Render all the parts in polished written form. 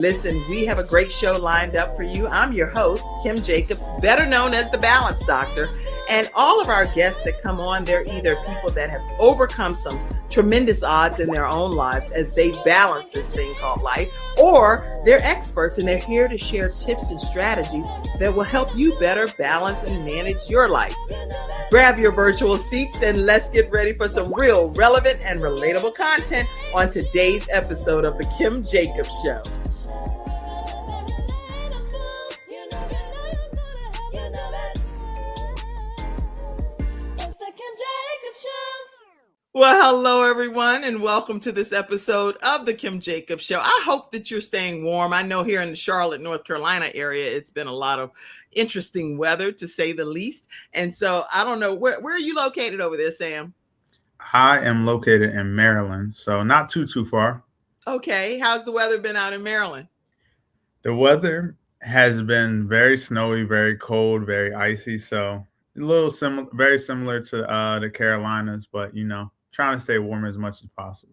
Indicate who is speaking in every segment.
Speaker 1: Listen, we have a great show lined up for you. I'm your host, Kim Jacobs, better known as the Balance Doctor. And all of our guests that come on, they're either people that have overcome some tremendous odds in their own lives as they balance this thing called life, or they're experts and they're here to share tips and strategies that will help you better balance and manage your life. Grab your virtual seats and let's get ready for some real, relevant, and relatable content on today's episode of The Kim Jacobs Show. Well, hello, everyone, and welcome to this episode of The Kim Jacobs Show. I hope that you're staying warm. I know here in the Charlotte, North Carolina area, it's been a lot of interesting weather, to say the least. And so I don't know, where are you located over there, Sam?
Speaker 2: I am located in Maryland, so not too far.
Speaker 1: Okay. How's the weather been out in Maryland?
Speaker 2: The weather has been very snowy, very cold, very icy. So a little similar, very similar to the Carolinas, but trying to stay warm as much as possible.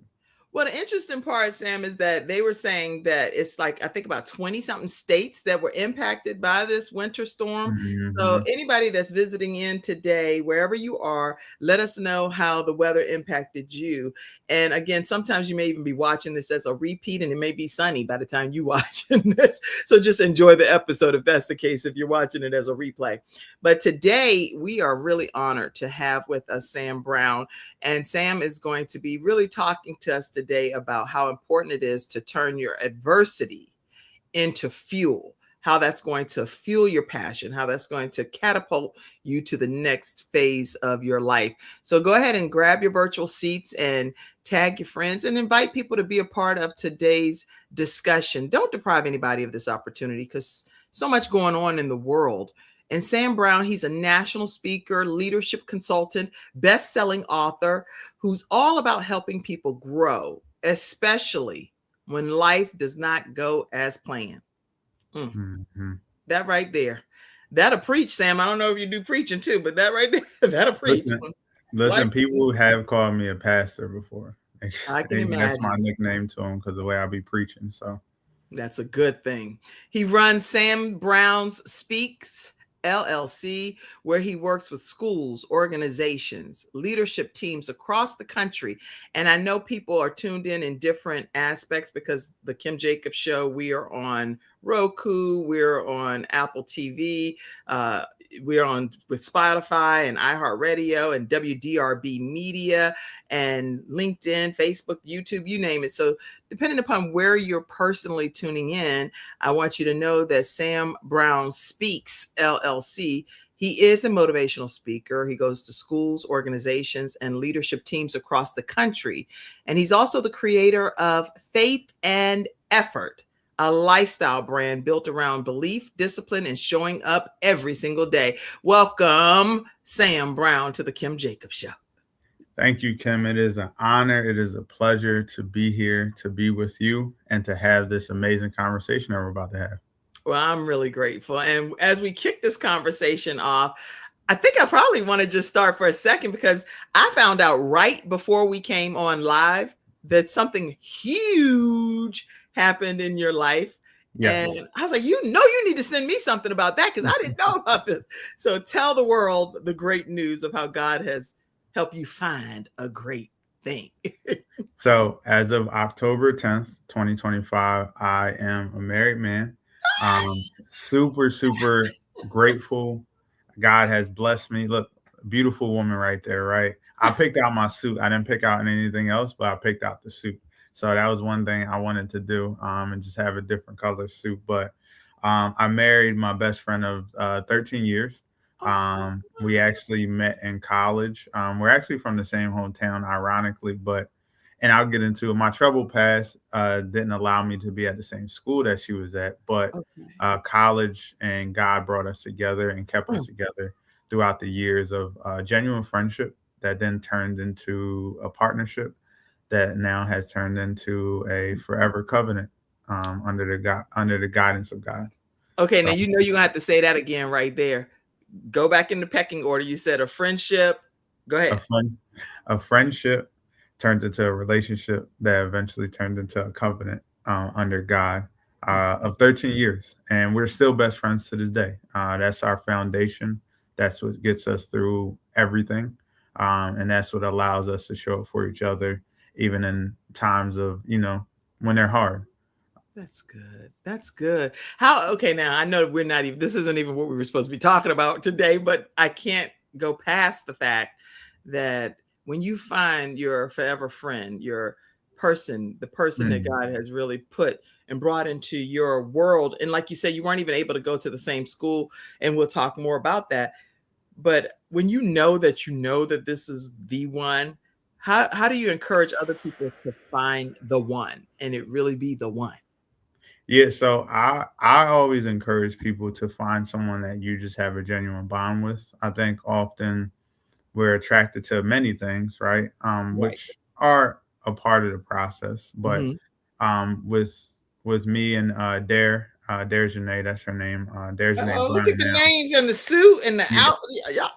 Speaker 1: Well, the interesting part, Sam, is that they were saying that it's like, I think about 20 something states that were impacted by this winter storm.
Speaker 2: Mm-hmm.
Speaker 1: So anybody that's visiting in today, wherever you are, let us know how the weather impacted you. And again, sometimes you may even be watching this as a repeat and it may be sunny by the time you watching this. So just enjoy the episode if that's the case, if you're watching it as a replay. But today we are really honored to have with us Sam Brown. And Sam is going to be really talking to us today about how important it is to turn your adversity into fuel, how that's going to fuel your passion, how that's going to catapult you to the next phase of your life. So go ahead and grab your virtual seats and tag your friends and invite people to be a part of today's discussion. Don't deprive anybody of this opportunity because so much going on in the world. And Sam Brown, he's a national speaker, leadership consultant, best-selling author who's all about helping people grow, especially when life does not go as planned.
Speaker 2: Mm-hmm.
Speaker 1: That right there. That'll preach, Sam. I don't know if you do preaching too, but that right there, that'll preach.
Speaker 2: Listen, people have called me a pastor before.
Speaker 1: I can imagine.
Speaker 2: That's my nickname to them because of the way I be preaching. So
Speaker 1: that's a good thing. He runs Sam Brown's Speaks LLC, where he works with schools, organizations, leadership teams across the country. And I know people are tuned in different aspects because the Kim Jacobs Show, we are on Roku, we're on Apple TV, we're on with Spotify and iHeartRadio and WDRB Media and LinkedIn, Facebook, YouTube, you name it. So depending upon where you're personally tuning in, I want you to know that Sam Brown Speaks LLC. He is a motivational speaker. He goes to schools, organizations, and leadership teams across the country. And he's also the creator of Faith and Effort, a lifestyle brand built around belief, discipline, and showing up every single day. Welcome, Sam Brown, to the Kim Jacobs Show.
Speaker 2: Thank you, Kim. It is an honor. It is a pleasure to be here, to be with you, and to have this amazing conversation that we're about to have.
Speaker 1: Well, I'm really grateful. And as we kick this conversation off, I think I probably want to just start for a second because I found out right before we came on live that something huge happened in your life. Yes. And I was like, you need to send me something about that because I didn't know about this. So tell the world the great news of how God has helped you find a great thing.
Speaker 2: So as of October 10th, 2025, I am a married man. Super grateful. God has blessed me. Look, beautiful woman right there, right? I picked out my suit. I didn't pick out anything else, but I picked out the suit. So that was one thing I wanted to do, and just have a different color suit. But I married my best friend of 13 years. We actually met in college. We're actually from the same hometown, ironically, and I'll get into it. My troubled past didn't allow me to be at the same school that she was at, but college and God brought us together and kept us together throughout the years of genuine friendship that then turned into a partnership that now has turned into a forever covenant under the guidance of God.
Speaker 1: Okay, now you're gonna have to say that again right there. Go back in the pecking order. You said a friendship. Go ahead.
Speaker 2: A friendship turned into a relationship that eventually turned into a covenant under God. of 13 years, and we're still best friends to this day. That's our foundation. That's what gets us through everything, and that's what allows us to show up for each other, even in times of when they're hard.
Speaker 1: That's good. That's good. How, okay, now I know we're not even, this isn't even what we were supposed to be talking about today, but I can't go past the fact that when you find your forever friend, your person, the person that
Speaker 2: Mm.
Speaker 1: God has really put and brought into your world, and like you said, you weren't even able to go to the same school, and we'll talk more about that. But when you know that this is the one, how do you encourage other people to find the one and it really be the one?
Speaker 2: Yeah, so I always encourage people to find someone that you just have a genuine bond with. I think often we're attracted to many things, right?
Speaker 1: Right.
Speaker 2: Which are a part of the process. But
Speaker 1: Mhm.
Speaker 2: with me and Dare Janae, that's her name, Dare Janae
Speaker 1: Oh, look
Speaker 2: Brown
Speaker 1: at the
Speaker 2: now.
Speaker 1: names and the suit and the
Speaker 2: Yeah,
Speaker 1: out.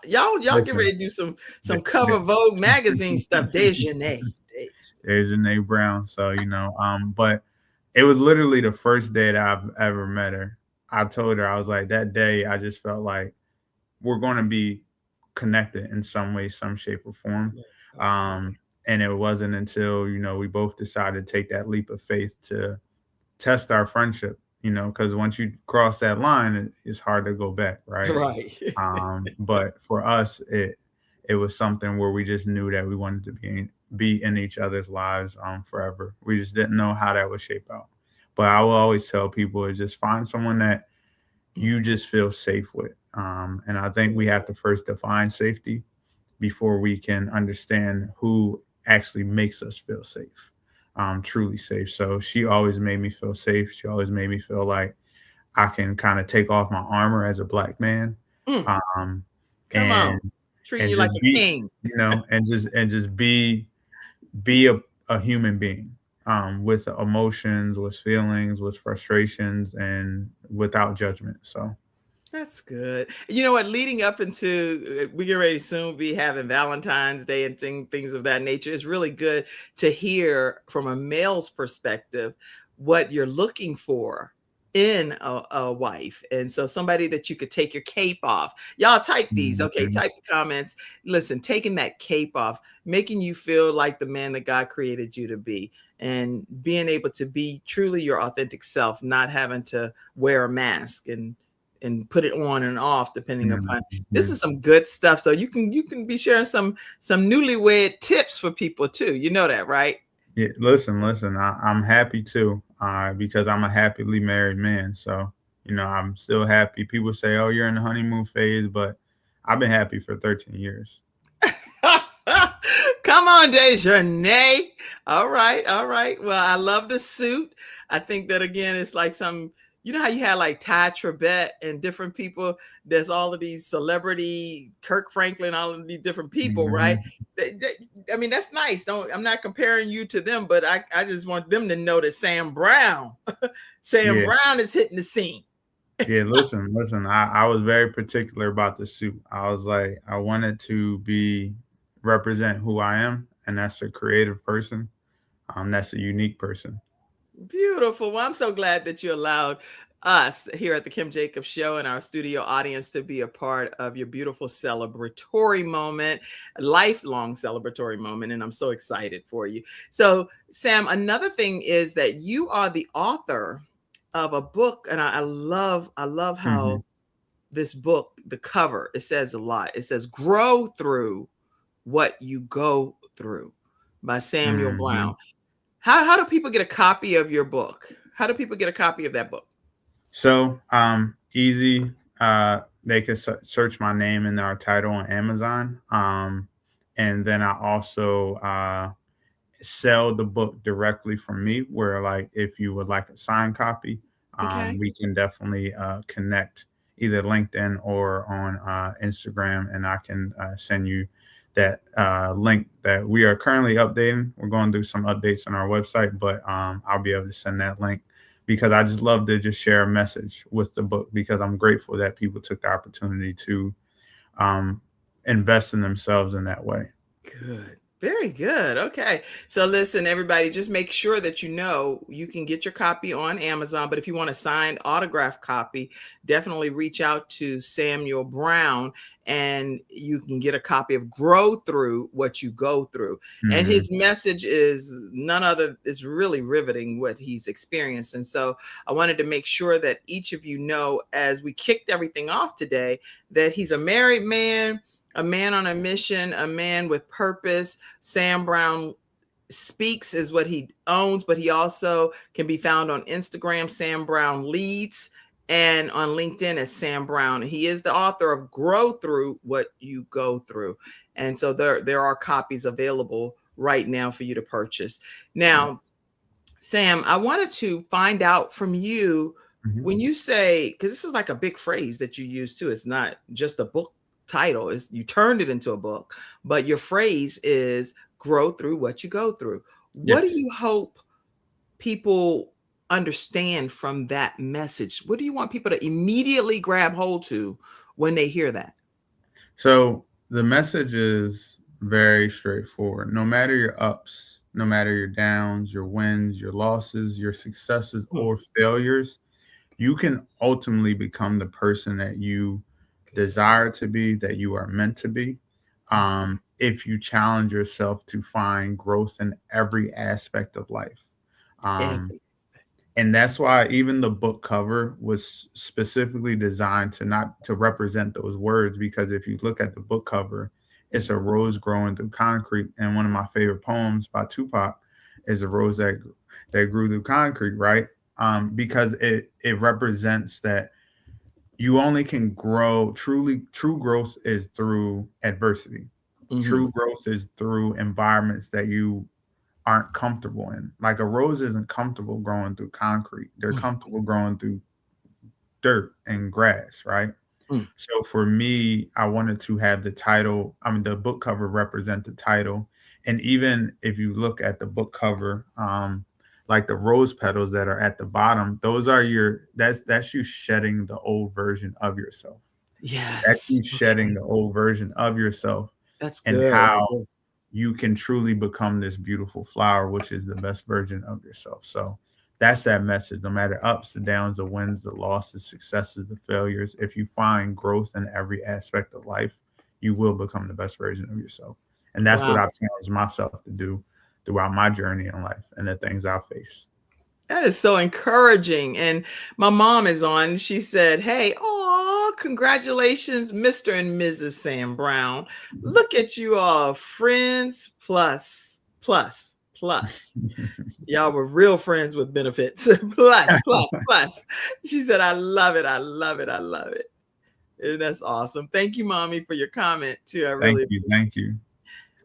Speaker 1: Y'all get
Speaker 2: listen,
Speaker 1: ready to do some
Speaker 2: Da-
Speaker 1: cover
Speaker 2: Da-
Speaker 1: Vogue magazine stuff. Dejanay.
Speaker 2: Dare Janae Brown. So but it was literally the first day that I've ever met her. I told her, I was like, that day I just felt like we're going to be connected in some way, some shape or form. Um, and it wasn't until, we both decided to take that leap of faith to test our friendship, because once you cross that line, it's hard to go back, right?
Speaker 1: Right.
Speaker 2: But for us, it was something where we just knew that we wanted to be in each other's lives forever. We just didn't know how that would shape out. But I will always tell people to just find someone that you just feel safe with. And I think we have to first define safety before we can understand who actually makes us feel safe, truly safe. So she always made me feel safe. She always made me feel like I can kind of take off my armor as a black man,
Speaker 1: Mm,
Speaker 2: um,
Speaker 1: come
Speaker 2: and
Speaker 1: on. Treating
Speaker 2: and
Speaker 1: you like
Speaker 2: just
Speaker 1: a
Speaker 2: be,
Speaker 1: king.
Speaker 2: and just be a human being, with emotions, with feelings, with frustrations, and without judgment. So.
Speaker 1: That's good. You know what? Leading up into we get ready soon be having Valentine's Day and things of that nature. It's really good to hear from a male's perspective what you're looking for in a wife. And so somebody that you could take your cape off. Y'all type these, okay?
Speaker 2: Mhm.
Speaker 1: Type the comments. Listen, taking that cape off, making you feel like the man that God created you to be, and being able to be truly your authentic self, not having to wear a mask and put it on and off depending upon. This
Speaker 2: Mhm.
Speaker 1: is some good stuff. So you can be sharing some newlywed tips for people too. You know that, right?
Speaker 2: Yeah, listen. I'm happy too, because I'm a happily married man. So I'm still happy. People say, "Oh, you're in the honeymoon phase," but I've been happy for 13 years.
Speaker 1: Come on, Dejanay. All right, all right. Well, I love the suit. I think that again, it's like some. You know how you had like Ty Tribbett and different people. There's all of these celebrity, Kirk Franklin, all of these different people, right?
Speaker 2: Mhm.
Speaker 1: I mean, that's nice. Don't I'm not comparing you to them, but I just want them to know that Sam Brown, Sam
Speaker 2: Yeah,
Speaker 1: Brown is hitting the scene.
Speaker 2: yeah. Listen. I was very particular about the suit. I was like, I wanted to be represent who I am, and that's a creative person. That's a unique person.
Speaker 1: Beautiful. Well, I'm so glad that you allowed us here at the Kim Jacobs Show and our studio audience to be a part of your beautiful celebratory moment, lifelong celebratory moment. And I'm so excited for you. So, Sam, another thing is that you are the author of a book, and I love
Speaker 2: Mhm.
Speaker 1: how this book, the cover, it says a lot. It says "Grow Through What You Go Through" by Samuel
Speaker 2: Mhm.
Speaker 1: Brown. How do people get a copy of your book? How do people get a copy of that book?
Speaker 2: So, easy. They can search my name and our title on Amazon. And then I also sell the book directly from me. Where, like, if you would like a signed copy,
Speaker 1: Okay.
Speaker 2: we can definitely connect either LinkedIn or on Instagram, and I can send you that link that we are currently updating. We're going to do some updates on our website, but I'll be able to send that link because I just love to just share a message with the book because I'm grateful that people took the opportunity to um, invest in themselves in that way.
Speaker 1: Good. Very good. Okay. So listen, everybody, just make sure that you know you can get your copy on Amazon. But if you want a signed autograph copy, definitely reach out to Samuel Brown and you can get a copy of Grow Through What You Go Through. And
Speaker 2: Hmm.
Speaker 1: his message is none other, is really riveting what he's experienced. And so I wanted to make sure that each of you know, as we kicked everything off today, that he's a married man, a man on a mission, a man with purpose. Sam Brown Speaks is what he owns, but he also can be found on Instagram, Sam Brown Leads, and on LinkedIn as Sam Brown. He is the author of Grow Through What You Go Through. And so there are copies available right now for you to purchase.
Speaker 2: Yeah.
Speaker 1: Now, Sam, I wanted to find out from you
Speaker 2: Hmm.
Speaker 1: when you say, because this is like a big phrase that you use too. It's not just a book title, it's, you turned it into a book, but your phrase is grow through what you go through. What do
Speaker 2: Yes.
Speaker 1: you hope people understand from that message? What do you want people to immediately grab hold to when they hear that?
Speaker 2: So the message is very straightforward. No matter your ups, no matter your downs, your wins, your losses, your successes
Speaker 1: Hmm.
Speaker 2: or failures, you can ultimately become the person that you desire to be, that you are meant to be. If you challenge yourself to find growth in every aspect of life. Um,
Speaker 1: Every.
Speaker 2: and that's why even the book cover was specifically designed to not to represent those words, because if you look at the book cover, it's a rose growing through concrete. And one of my favorite poems by Tupac is a rose that grew through concrete, right? Because it represents that you only can grow truly. True growth is through adversity.
Speaker 1: Mm-hmm.
Speaker 2: True growth is through environments that you aren't comfortable in. Like a rose isn't comfortable growing through concrete. They're comfortable growing through dirt and grass, right?
Speaker 1: Mm-hmm.
Speaker 2: So for me, I wanted to have the title, I mean the book cover represent the title. And even if you look at the book cover, like the rose petals that are at the bottom, those are your that's you shedding the old version of yourself. That's
Speaker 1: Yes.
Speaker 2: you shedding
Speaker 1: Okay.
Speaker 2: the old version of yourself
Speaker 1: That's
Speaker 2: and
Speaker 1: good.
Speaker 2: how you can truly become this beautiful flower, which is the best version of yourself. So that's that message. No matter ups, the downs, the wins, the losses, successes, the failures, if you find growth in every aspect of life, you will become the best version of yourself. And that's what
Speaker 1: Wow.
Speaker 2: I've challenged myself to do throughout my journey in life and the things I've faced.
Speaker 1: That is so encouraging. And my mom is on. She said, "Hey, oh, congratulations, Mr. and Mrs. Sam Brown. Look at you all, friends plus, plus, plus. Y'all were real friends with benefits. Plus, plus, plus." She said, "I love it. I love it. I love it." And that's awesome. Thank you, mommy, for your comment too. I
Speaker 2: Thank
Speaker 1: really
Speaker 2: you.
Speaker 1: appreciate
Speaker 2: Thank you.
Speaker 1: it.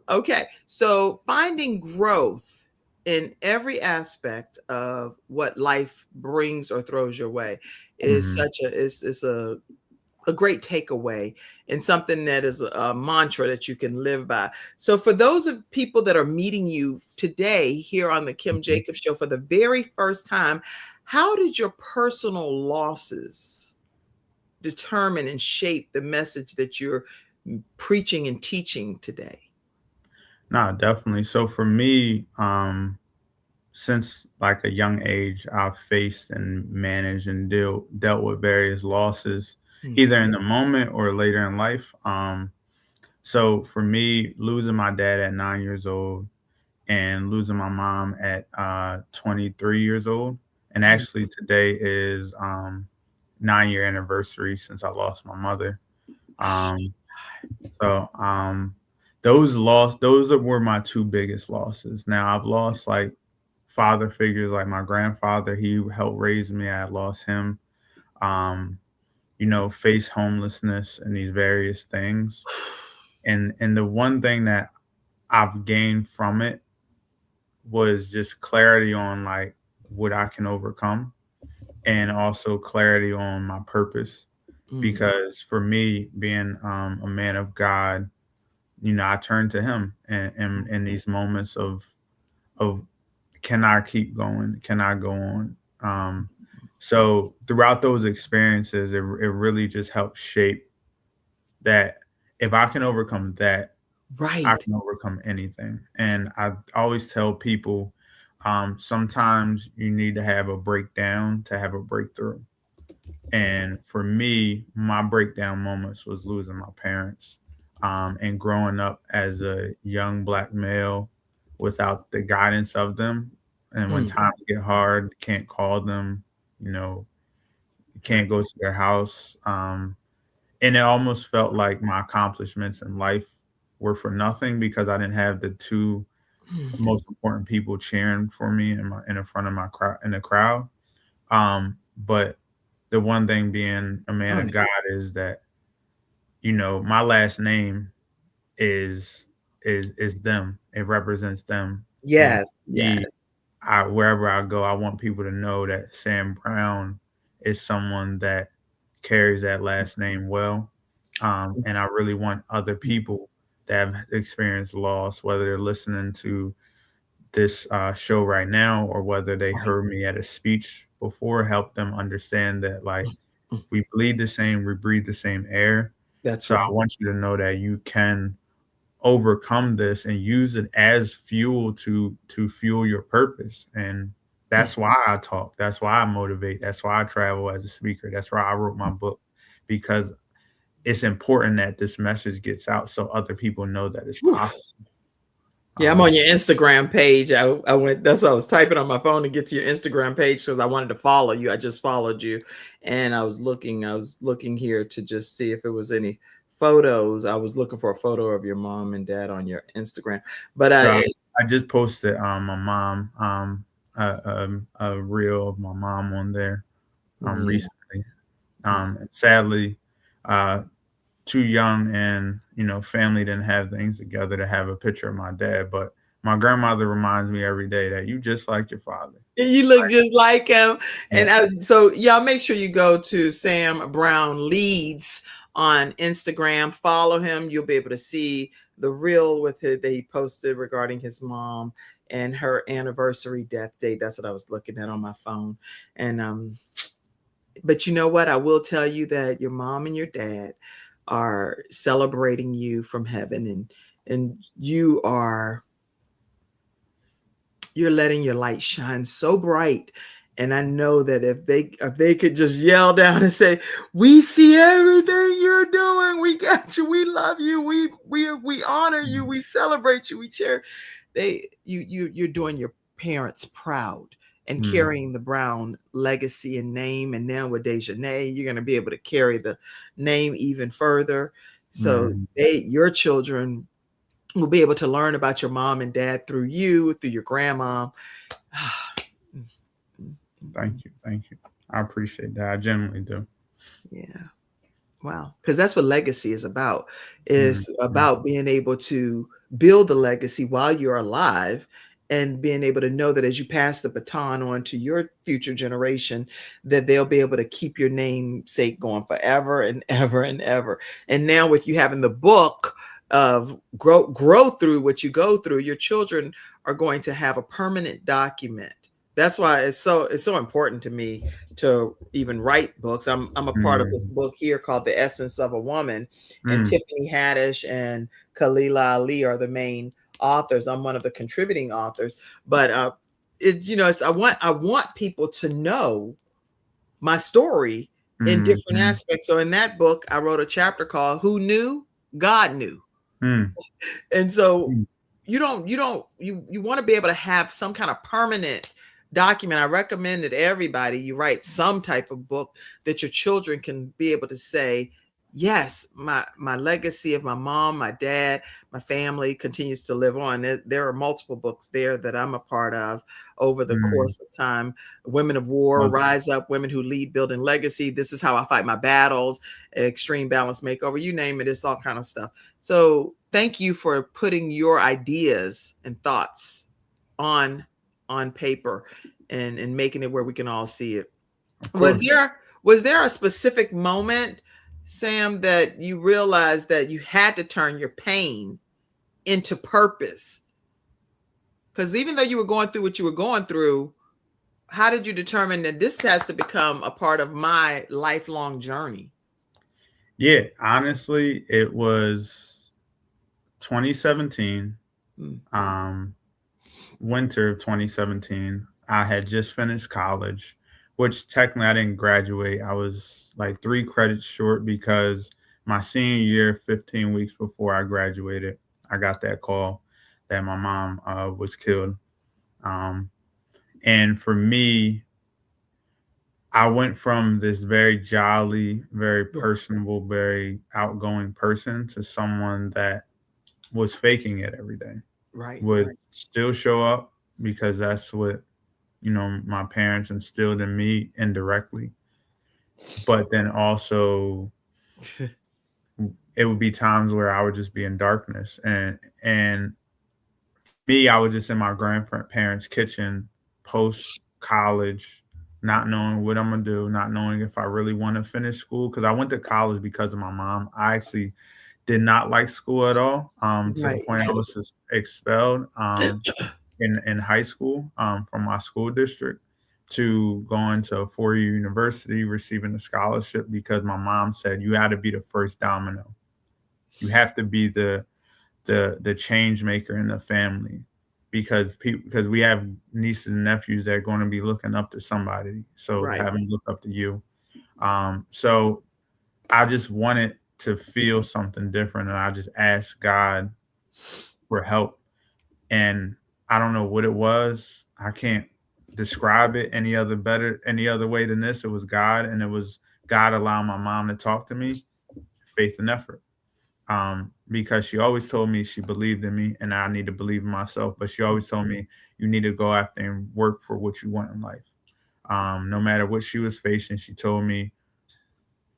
Speaker 1: Okay. So finding growth in every aspect of what life brings or throws your way is
Speaker 2: Mhm.
Speaker 1: such a is a great takeaway and something that is a mantra that you can live by. So for those of people that are meeting you today here on the Kim
Speaker 2: Mhm.
Speaker 1: Jacobs show for the very first time, how did your personal losses determine and shape the message that you're preaching and teaching today?
Speaker 2: No, definitely. So for me, since like a young age, I've faced and managed and dealt with various losses,
Speaker 1: Mm.
Speaker 2: either in the moment or later in life. So for me, losing my dad at 9 years old and losing my mom at 23 years old, and
Speaker 1: Mm.
Speaker 2: actually today is 9 year anniversary since I lost my mother. Um, so those were my two biggest losses. Now I've lost like father figures like my grandfather. He helped raise me. I lost him. Um, face homelessness and these various things. And the one thing that I've gained from it was just clarity on like what I can overcome and also clarity on my purpose.
Speaker 1: Mm.
Speaker 2: Because for me, being a man of God, I turn to him in these moments of can I keep going? Can I go on? So throughout those experiences, it really just helped shape that if I can overcome that, I
Speaker 1: Right.
Speaker 2: can overcome anything. And I always tell people, sometimes you need to have a breakdown to have a breakthrough. And for me, my breakdown moments was losing my parents, and growing up as a young black male without the guidance of them. And when
Speaker 1: Mm,
Speaker 2: times get hard, can't call them, you know, can't
Speaker 1: right.
Speaker 2: go to their house. And it almost felt like my accomplishments in life were for nothing because I didn't have the two
Speaker 1: Mm,
Speaker 2: most important people cheering for me in the front of my crowd in the crowd. But the one thing being a man of
Speaker 1: right.
Speaker 2: God is that, my last name is is them. It represents them. And
Speaker 1: Yes. Yes.
Speaker 2: me, wherever I go, I want people to know that Sam Brown is someone that carries that last name well. And I really want other people that have experienced loss, whether they're listening to this show right now or whether they
Speaker 1: Right.
Speaker 2: heard me at a speech before, help them understand that, like,
Speaker 1: Mm,
Speaker 2: we bleed the same, we breathe the same air.
Speaker 1: that's
Speaker 2: So I
Speaker 1: right.
Speaker 2: want you to know that you can overcome this and use it as fuel to fuel your purpose. And
Speaker 1: Mm.
Speaker 2: that's why I talk. That's why I motivate. That's why I travel as a speaker. That's why I wrote my book, because it's important that this message gets out so other people know that it's
Speaker 1: Whew.
Speaker 2: possible.
Speaker 1: Yeah, I'm on
Speaker 2: Um,
Speaker 1: your Instagram page. I went, that's what I was typing on my phone to get to your Instagram page because I wanted to follow you. I just followed you and I was looking here to just see if it was any photos. I was looking for a photo of your mom and dad on your Instagram. But
Speaker 2: so I just posted my mom a reel of my mom on there
Speaker 1: yeah.
Speaker 2: recently. Sadly, uh, too young and family didn't have things together to have a picture of my dad, but my grandmother reminds me every day that you just like your father.
Speaker 1: You look just like him.
Speaker 2: Yeah.
Speaker 1: And so, y'all make sure you go to Sam Brown Leads on Instagram. Follow him. You'll be able to see the reel with it that he posted regarding his mom and her anniversary death date. That's what I was looking at on my phone. And but you know what? I will tell you that your mom and your dad are celebrating you from heaven, and you're letting your light shine so bright. And I know that if they could just yell down and say, "We see everything you're doing. We got you. We love you. We honor you.
Speaker 2: Mm,
Speaker 1: We celebrate you. We cheer." You're doing your parents proud and
Speaker 2: mm,
Speaker 1: carrying the Brown legacy and name. And now with Dejanay, you're going to be able to carry the name even further. So
Speaker 2: mm.
Speaker 1: your children will be able to learn about your mom and dad through you, through your grandma.
Speaker 2: Thank you, thank you. I appreciate that. I genuinely do.
Speaker 1: Yeah. Wow. Because that's what legacy is about.
Speaker 2: Mm,
Speaker 1: It's
Speaker 2: mm,
Speaker 1: about being able to build the legacy while you're alive and being able to know that as you pass the baton on to your future generation, that they'll be able to keep your namesake going forever and ever and ever. And now with you having the book of grow through what you go through, your children are going to have a permanent document. That's why it's so important to me to even write books. I'm a part of this
Speaker 2: mm,
Speaker 1: book here called The Essence of a Woman, and
Speaker 2: mm,
Speaker 1: Tiffany Haddish and Khalila Ali are the main authors. I'm one of the contributing authors, but I want people to know my story in
Speaker 2: mm,
Speaker 1: different
Speaker 2: mm,
Speaker 1: aspects. So in that book, I wrote a chapter called "Who Knew? God Knew,"
Speaker 2: mm,
Speaker 1: and so
Speaker 2: mm,
Speaker 1: you want to be able to have some kind of permanent document. I recommend that everybody you write some type of book that your children can be able to say, yes, my legacy of my mom, my dad, my family continues to live on. There are multiple books there that I'm a part of over the
Speaker 2: mm.
Speaker 1: course of time. Women of War,
Speaker 2: Love it.
Speaker 1: Rise Up, Women Who Lead, Building Legacy. This is how I fight my battles. Extreme Balance Makeover. You name it, it's all kind of stuff. So thank you for putting your ideas and thoughts on paper and making it where we can all see it.
Speaker 2: Of
Speaker 1: Was
Speaker 2: course.
Speaker 1: there a specific moment, Sam, that you realized that you had to turn your pain into purpose? Because even though you were going through what you were going through, how did you determine that this has to become a part of my lifelong journey?
Speaker 2: Yeah, honestly, it was 2017,
Speaker 1: Mm.
Speaker 2: um, winter of 2017, I had just finished college, which technically I didn't graduate. I was like 3 credits short because my senior year, 15 weeks before I graduated, I got that call that my mom was killed. Um, and for me, I went from this very jolly, very
Speaker 1: Yeah.
Speaker 2: personable, very outgoing person to someone that was faking it every day,
Speaker 1: Right.
Speaker 2: would
Speaker 1: Right.
Speaker 2: still show up because that's what, my parents instilled in me indirectly. But then also it would be times where I would just be in darkness and me, I was just in my grandparents' kitchen post college, not knowing what I'm gonna do, not knowing if I really want to finish school. Because I went to college because of my mom. I actually did not like school at all, to the
Speaker 1: Right.
Speaker 2: point I was just expelled in high school from my school district to going to a 4-year university, receiving a scholarship because my mom said you had to be the first domino. You have to be the change maker in the family because we have nieces and nephews that are going to be looking up to somebody. So
Speaker 1: Right.
Speaker 2: have them look up to you. So I just wanted to feel something different, and I just asked God for help. And I don't know what it was. I can't describe it any other way than this. It was God, and it was God allowing my mom to talk to me, faith and effort. Because she always told me she believed in me and I need to believe in myself. But she always told me you need to go after and work for what you want in life. No matter what she was facing, she told me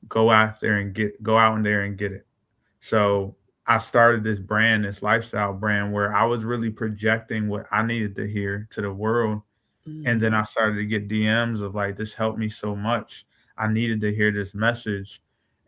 Speaker 2: go out in there and get it. So I started this brand, this lifestyle brand where I was really projecting what I needed to hear to the world. And
Speaker 1: Mm.
Speaker 2: then I started to get DMs of like, this helped me so much. I needed to hear this message.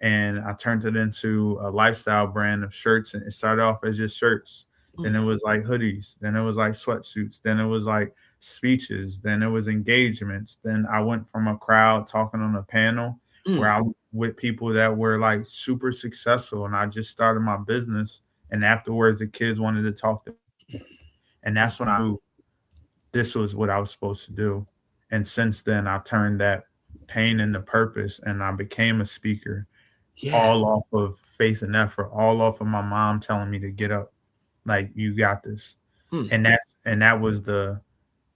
Speaker 2: And I turned it into a lifestyle brand of shirts. And it started off as just shirts. Then
Speaker 1: Mm.
Speaker 2: it was like hoodies. Then it was like sweatsuits. Then it was like speeches. Then it was engagements. Then I went from a crowd talking on a panel where
Speaker 1: Mm.
Speaker 2: I was with people that were like super successful. And I just started my business. And afterwards, the kids wanted to talk to me. And
Speaker 1: Mm.
Speaker 2: that's when I knew this was what I was supposed to do. And since then, I turned that pain into purpose and I became a speaker, all
Speaker 1: Yes.
Speaker 2: off of faith and effort, all off of my mom telling me to get up, like you got this.
Speaker 1: Mm.
Speaker 2: And that was the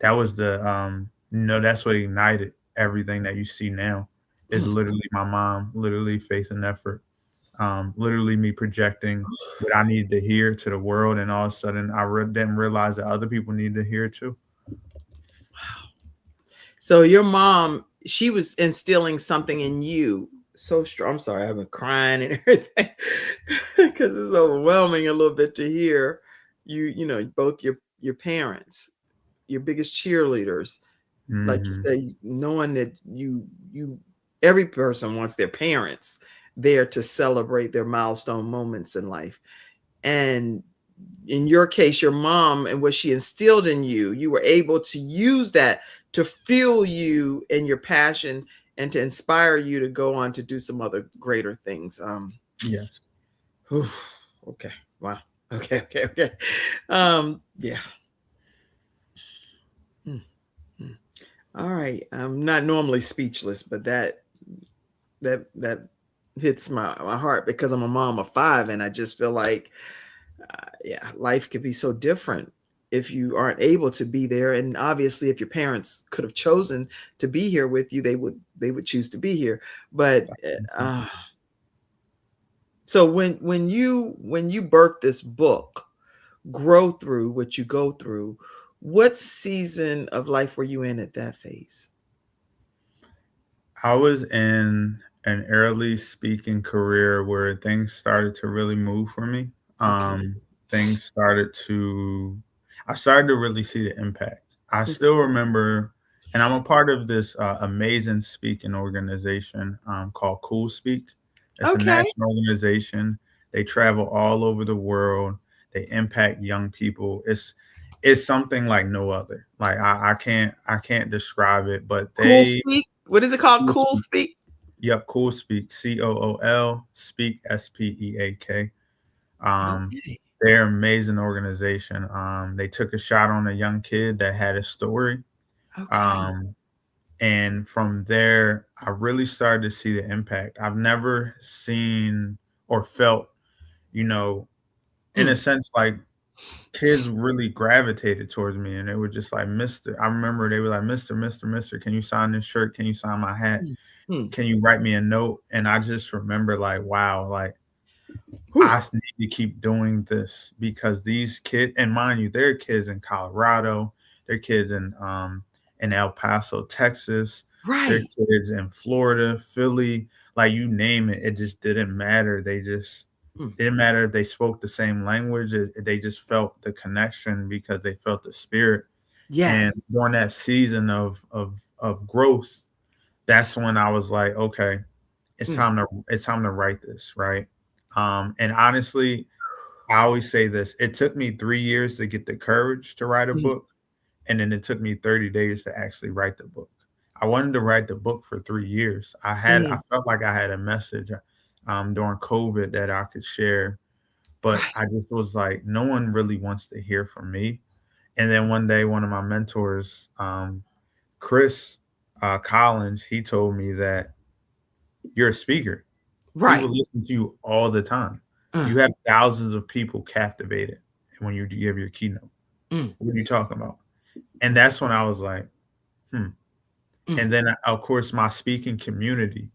Speaker 2: that's what ignited everything that you see now is
Speaker 1: Mm.
Speaker 2: literally my mom, literally faith and effort, literally me projecting what I needed to hear to the world, and all of a sudden didn't realize that other people need to hear it too.
Speaker 1: So your mom, she was instilling something in you so strong. I'm sorry, I've been crying and everything because it's overwhelming a little bit to hear both your parents, your biggest cheerleaders, like you
Speaker 2: Hmm.
Speaker 1: say, knowing that you every person wants their parents there to celebrate their milestone moments in life. And in your case, your mom and what she instilled in you, you were able to use that to fuel you and your passion and to inspire you to go on to do some other greater things.
Speaker 2: Yes.
Speaker 1: Whew, okay. Wow. Okay. Okay. Okay. Yeah. Mm, mm. All right. I'm not normally speechless, but that hits my heart because I'm a mom of 5, and I just feel like yeah, life could be so different if you aren't able to be there. And obviously, if your parents could have chosen to be here with you, they would choose to be here. But so when you birth this book, grow through what you go through, what season of life were you in at that phase?
Speaker 2: I was in an early speaking career where things started to really move for me.
Speaker 1: Okay.
Speaker 2: Things started to, I started to really see the impact. I
Speaker 1: Mm.
Speaker 2: still remember, and I'm a part of this amazing speaking organization called Cool Speak. It's a
Speaker 1: Okay.
Speaker 2: national organization. They travel all over the world. They impact young people. It's something like no other. Like I can't describe it, but
Speaker 1: Cool
Speaker 2: they
Speaker 1: speak. What is it called? Cool speak.
Speaker 2: Yep, Cool Speak, COOL, Speak, SPEAK. Um,
Speaker 1: Okay.
Speaker 2: They're amazing organization. They took a shot on a young kid that had a story.
Speaker 1: Okay.
Speaker 2: Um, and from there, I really started to see the impact. I've never seen or felt, you know, in a
Speaker 1: Mm,
Speaker 2: sense, like kids really gravitated towards me and they were just like, Mister, I remember they were like, Mister, can you sign this shirt? Can you sign my hat?
Speaker 1: mm, mm.
Speaker 2: Can you write me a note? And I just remember like, wow, like
Speaker 1: Whew.
Speaker 2: I need to keep doing this because these kids, and mind you, they're kids in Colorado, they're kids in El Paso, Texas, they're
Speaker 1: Right.
Speaker 2: kids in Florida, Philly, like you name it, it just didn't matter. They just
Speaker 1: Mm.
Speaker 2: didn't matter if they spoke the same language. They just felt the connection because they felt the spirit. And
Speaker 1: Yes.
Speaker 2: during that season of growth, that's when I was like, okay,
Speaker 1: Mm,
Speaker 2: it's time to write this, right? And honestly, I always say this, it took me 3 years to get the courage to write a
Speaker 1: mm,
Speaker 2: book, and then it took me 30 days to actually write the book. I wanted to write the book for 3 years. I
Speaker 1: mm.
Speaker 2: felt like I had a message, during COVID that I could share, but
Speaker 1: Right.
Speaker 2: I just was like, no one really wants to hear from me. And then one day, one of my mentors, Chris, Collins, he told me that you're a speaker.
Speaker 1: Right.
Speaker 2: People listen to you all the time.
Speaker 1: Uh,
Speaker 2: You have thousands of people captivated when you give your keynote.
Speaker 1: mm,
Speaker 2: What are you talking about? And that's when I was like, hmm.
Speaker 1: mm.
Speaker 2: And then, of course, my speaking community,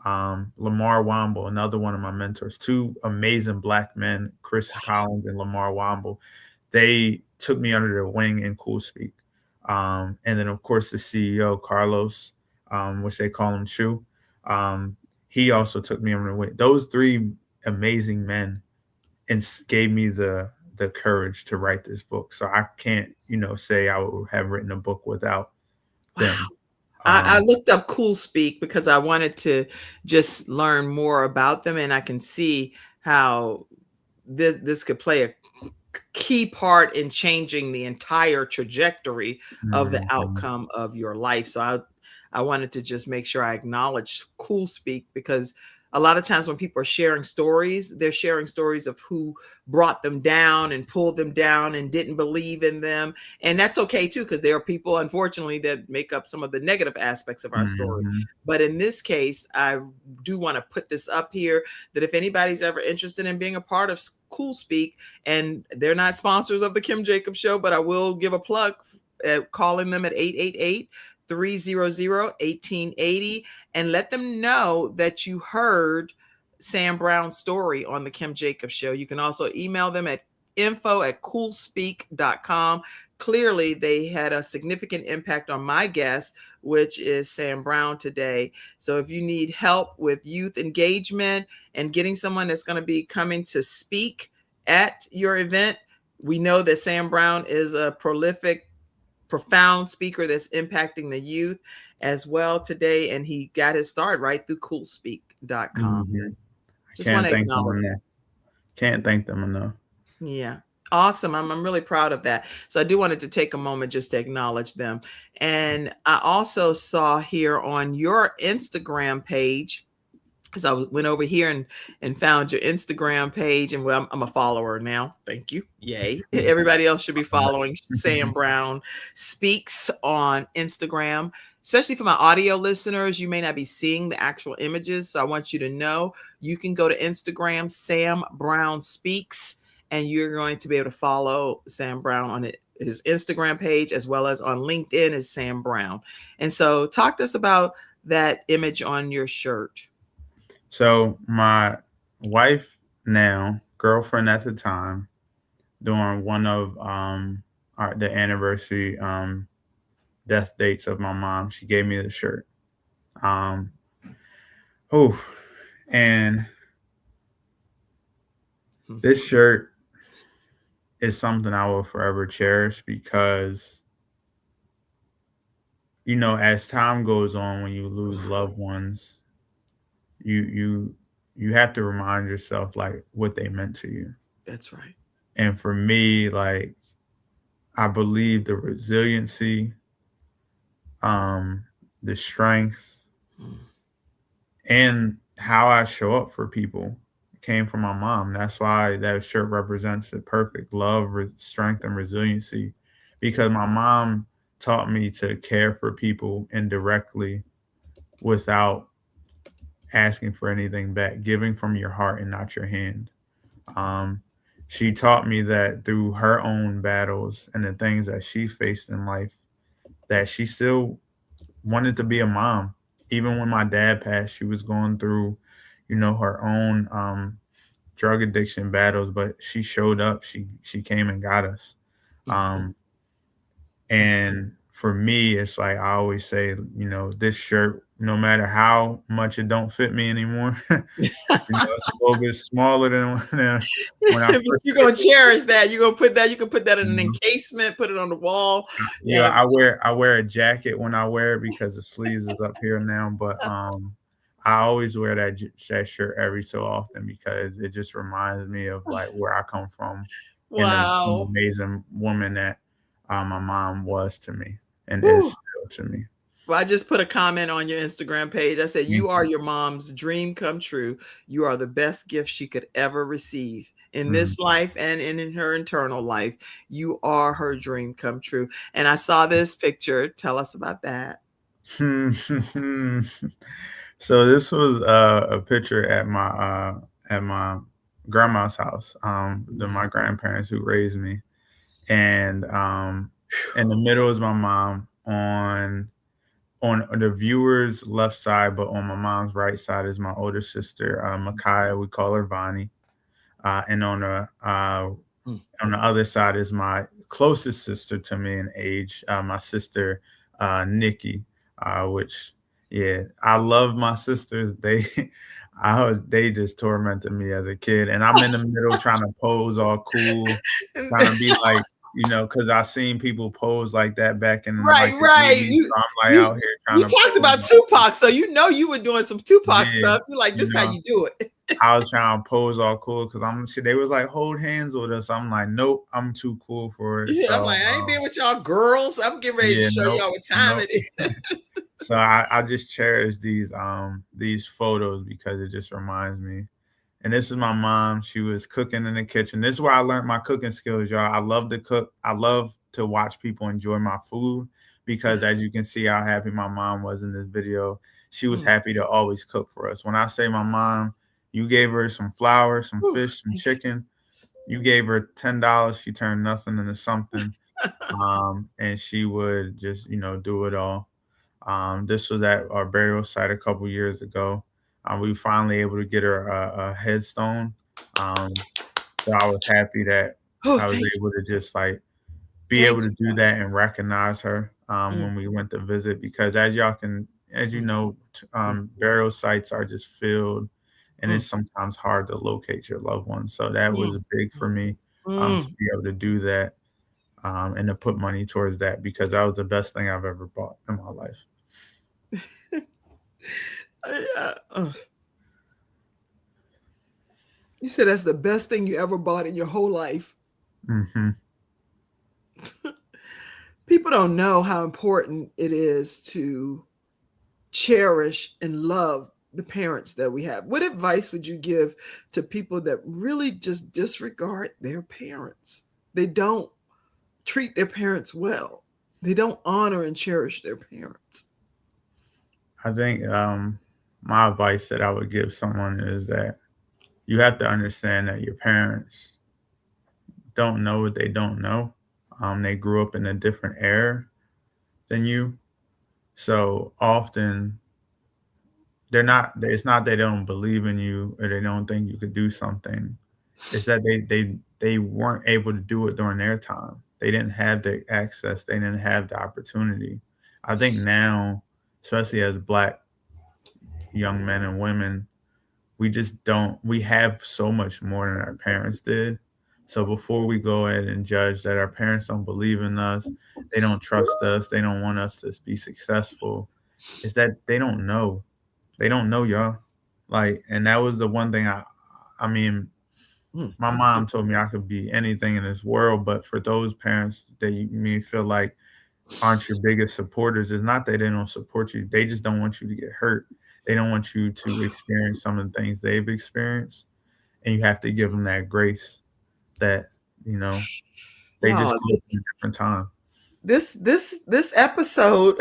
Speaker 2: Lamar Wamble, another one of my mentors, two amazing black men, Chris Collins and Lamar Wamble, they took me under their wing in Cool Speak. And then, of course, the CEO, Carlos, which they call him Chu, um, he also took me under the wing. Those three amazing men and gave me the courage to write this book. So I can't, say I would have written a book without
Speaker 1: Wow.
Speaker 2: them.
Speaker 1: I
Speaker 2: Um,
Speaker 1: looked up Cool Speak because I wanted to just learn more about them, and I can see how this could play a key part in changing the entire trajectory of the
Speaker 2: mhm,
Speaker 1: outcome of your life. So I wanted to just make sure I acknowledged Cool Speak because a lot of times when people are sharing stories, they're sharing stories of who brought them down and pulled them down and didn't believe in them. And that's okay too, because there are people, unfortunately, that make up some of the negative aspects of our story.
Speaker 2: mhm,
Speaker 1: But in this case, I do want to put this up here that if anybody's ever interested in being a part of Cool Speak, and they're not sponsors of the Kim Jacobs Show, but I will give a plug at calling them at 888 300 1880 and let them know that you heard Sam Brown's story on the Kim Jacobs Show. You can also email them at info@coolspeak.com. Clearly, they had a significant impact on my guest, which is Sam Brown today. So if you need help with youth engagement and getting someone that's going to be coming to speak at your event, we know that Sam Brown is a prolific, profound speaker that's impacting the youth as well today. And he got his start right through coolspeak.com.
Speaker 2: mhm. I
Speaker 1: Just want
Speaker 2: can't
Speaker 1: to
Speaker 2: thank them
Speaker 1: acknowledge that.
Speaker 2: enough. Can't thank them enough.
Speaker 1: Yeah. Awesome. I'm really proud of that. So I do wanted to take a moment just to acknowledge them. And I also saw here on your Instagram page, because I went over here and found your Instagram page, and well, I'm a follower now. Thank you. Yay. Everybody else should be following Sam Brown Speaks on Instagram. Especially for my audio listeners, you may not be seeing the actual images. So I want you to know you can go to Instagram, Sam Brown Speaks, and you're going to be able to follow Sam Brown on his Instagram page as well as on LinkedIn as Sam Brown. And so talk to us about that image on your shirt.
Speaker 2: So my wife now, girlfriend at the time, during one of the anniversary death dates of my mom, she gave me the shirt. Um, oh, and
Speaker 1: Hmm.
Speaker 2: this shirt is something I will forever cherish because as time goes on, when you lose loved ones, you you you have to remind yourself like what they meant to you.
Speaker 1: That's right.
Speaker 2: And for me, like I believe the resiliency, um, the strength,
Speaker 1: Mm.
Speaker 2: and how I show up for people came from my mom. That's why that shirt represents it perfect love, strength, and resiliency. Because my mom taught me to care for people indirectly without asking for anything back, giving from your heart and not your hand. Um, she taught me that through her own battles and the things that she faced in life, that she still wanted to be a mom. Even when my dad passed, she was going through, her own drug addiction battles, but she showed up. She came and got us.
Speaker 1: Mhm.
Speaker 2: Um, and for me, it's like I always say, this shirt, no matter how much it don't fit me anymore, it's a little bit smaller than when I
Speaker 1: But
Speaker 2: first
Speaker 1: you're
Speaker 2: fit
Speaker 1: gonna cherish that. You're gonna put that. You can put that in an
Speaker 2: it.
Speaker 1: encasement, put it on the wall,
Speaker 2: Yeah,
Speaker 1: and
Speaker 2: I wear a jacket when I wear it because the sleeves is up here now, but, I always wear that shirt every so often because it just reminds me of, like, where I come from and the
Speaker 1: wow.
Speaker 2: amazing woman that, my mom was to me and is
Speaker 1: Whew.
Speaker 2: still to me.
Speaker 1: Well, I just put a comment on your Instagram page. I said,
Speaker 2: Thank
Speaker 1: "You are
Speaker 2: you.
Speaker 1: your mom's dream come true. You are the best gift she could ever receive in
Speaker 2: Mm.
Speaker 1: this life and in her eternal life. You are her dream come true." And I saw this picture. Tell us about that.
Speaker 2: So this was, a picture at my grandma's house, my grandparents who raised me. And in the middle is my mom. On the viewer's left side, but on my mom's right side is my older sister, Micaiah. We call her Vonnie. And
Speaker 1: Mm,
Speaker 2: on the other side is my closest sister to me in age, my sister Nikki. Which, yeah, I love my sisters. They just tormented me as a kid, and I'm in the middle trying to pose all cool,
Speaker 1: mm.
Speaker 2: trying to be like, because I seen people pose like that back in
Speaker 1: Right,
Speaker 2: like the
Speaker 1: right.
Speaker 2: 80s.
Speaker 1: You
Speaker 2: So I'm like
Speaker 1: you
Speaker 2: out here trying
Speaker 1: you
Speaker 2: to
Speaker 1: talked
Speaker 2: pose
Speaker 1: about
Speaker 2: all cool.
Speaker 1: Tupac, so you were doing some Tupac
Speaker 2: Yeah,
Speaker 1: stuff. You're like,
Speaker 2: you
Speaker 1: this is how
Speaker 2: know.
Speaker 1: you do it.
Speaker 2: I was trying to pose all cool because they was like, hold hands with us. I'm like, nope, I'm too cool for it.
Speaker 1: Yeah, I'm
Speaker 2: So
Speaker 1: like, I ain't been with y'all girls. I'm getting ready to
Speaker 2: yeah,
Speaker 1: show
Speaker 2: nope,
Speaker 1: y'all what time
Speaker 2: nope.
Speaker 1: it is.
Speaker 2: So I just cherish these photos because it just reminds me. And this is my mom. She was cooking in the kitchen. This is where I learned my cooking skills, y'all. I love to cook. I love to watch people enjoy my food because as you can see how happy my mom was in this video, she was
Speaker 1: Mm.
Speaker 2: happy to always cook for us. When I say my mom, you gave her some flour, some
Speaker 1: Whew,
Speaker 2: fish, some
Speaker 1: thank you.
Speaker 2: chicken, you gave her $10, she turned nothing into something. And she would just, do it all. This was at our burial site a couple years ago. We were finally able to get her a headstone. Um, so I was happy that
Speaker 1: Oh,
Speaker 2: I was
Speaker 1: thank you.
Speaker 2: able to just like be
Speaker 1: Thank
Speaker 2: able to
Speaker 1: you,
Speaker 2: do
Speaker 1: God.
Speaker 2: that and recognize her
Speaker 1: Mm,
Speaker 2: when we went to visit. Because as you
Speaker 1: mm,
Speaker 2: know,
Speaker 1: mm,
Speaker 2: burial sites are just filled, and
Speaker 1: mm,
Speaker 2: it's sometimes hard to locate your loved ones. So that was
Speaker 1: mm,
Speaker 2: big for
Speaker 1: mm,
Speaker 2: me to
Speaker 1: mm.
Speaker 2: be able to do that and to put money towards that because that was the best thing I've ever bought in my life.
Speaker 1: Yeah. You said that's the best thing you ever bought in your whole life.
Speaker 2: Hmm.
Speaker 1: People don't know how important it is to cherish and love the parents that we have. What advice would you give to people that really just disregard their parents? They don't treat their parents well. They don't honor and cherish their parents.
Speaker 2: I think my advice that I would give someone is that you have to understand that your parents don't know what they don't know. They grew up in a different era than you, so often it's not they don't believe in you or they don't think you could do something. It's that they weren't able to do it during their time. They didn't have the access. They didn't have the opportunity. I think now, especially as Black young men and women, we just don't we have so much more than our parents did. So before we go ahead and judge that our parents don't believe in us, they don't trust us, they don't want us to be successful, is that they don't know. They don't know, y'all. Like, and that was the one thing I mean,
Speaker 1: Mm,
Speaker 2: my
Speaker 1: mm, mm,
Speaker 2: mom told me I could be anything in this world, but for those parents that you may feel like aren't your biggest supporters, it's not that they don't support you. They just don't want you to get hurt. They don't want you to experience some of the things they've experienced. and you have to give them that grace that, you know, they just
Speaker 1: Y'all,
Speaker 2: go through a different time.
Speaker 1: this episode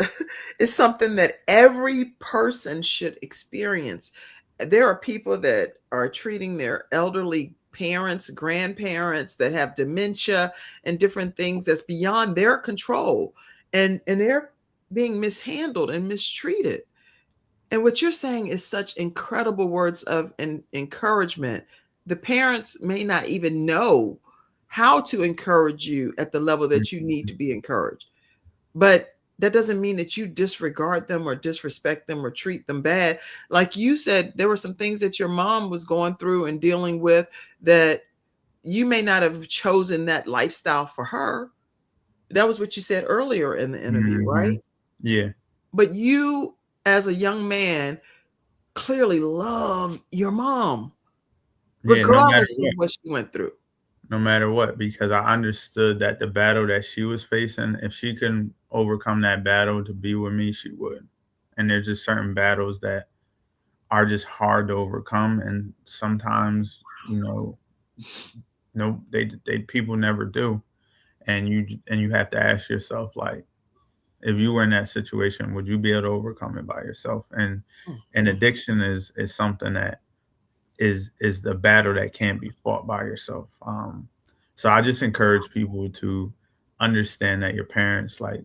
Speaker 1: is something that every person should experience. There are people that are treating their elderly parents, grandparents that have dementia and different things that's beyond their control, and they're being mishandled and mistreated. And what you're saying is such incredible words of encouragement. The parents may not even know how to encourage you at the level that you need to be encouraged. But that doesn't mean that you disregard them or disrespect them or treat them bad. Like you said, there were some things that your mom was going through and dealing with that you may not have chosen that lifestyle for her. That was what you said earlier in the interview,
Speaker 2: Mm-hmm.
Speaker 1: right?
Speaker 2: Yeah.
Speaker 1: But you, as a young man, clearly love your mom,
Speaker 2: Yeah. No matter
Speaker 1: regardless of
Speaker 2: what.
Speaker 1: what she went through.
Speaker 2: No matter what, because I understood that the battle that she was facing, if she couldn't overcome that battle to be with me, she would. And there's just certain battles that are just hard to overcome, and sometimes, no, they people never do, and you have to ask yourself, like, if you were in that situation, would you be able to overcome it by yourself? And
Speaker 1: Mm.
Speaker 2: addiction is something that is the battle that can't be fought by yourself. So I just encourage people to understand that your parents, like,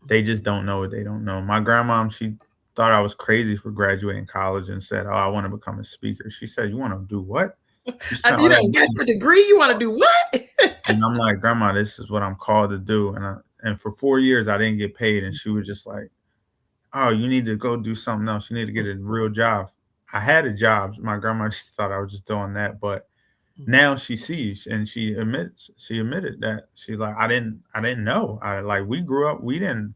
Speaker 2: they just don't know what they don't know. My grandma, she thought I was crazy for graduating college and said, "Oh, I want to become a speaker." She said, "You want to do what? You spent
Speaker 1: You
Speaker 2: all that
Speaker 1: don't get
Speaker 2: money."
Speaker 1: your degree. You want to do what?
Speaker 2: And I'm like, "Grandma, this is what I'm called to do." And for 4 years, I didn't get paid, and she was just like, "Oh, you need to go do something else. You need to get a real job." I had a job. My grandma just thought I was just doing that, but now she sees and she admitted that she's like, I didn't know. I like we grew up, we didn't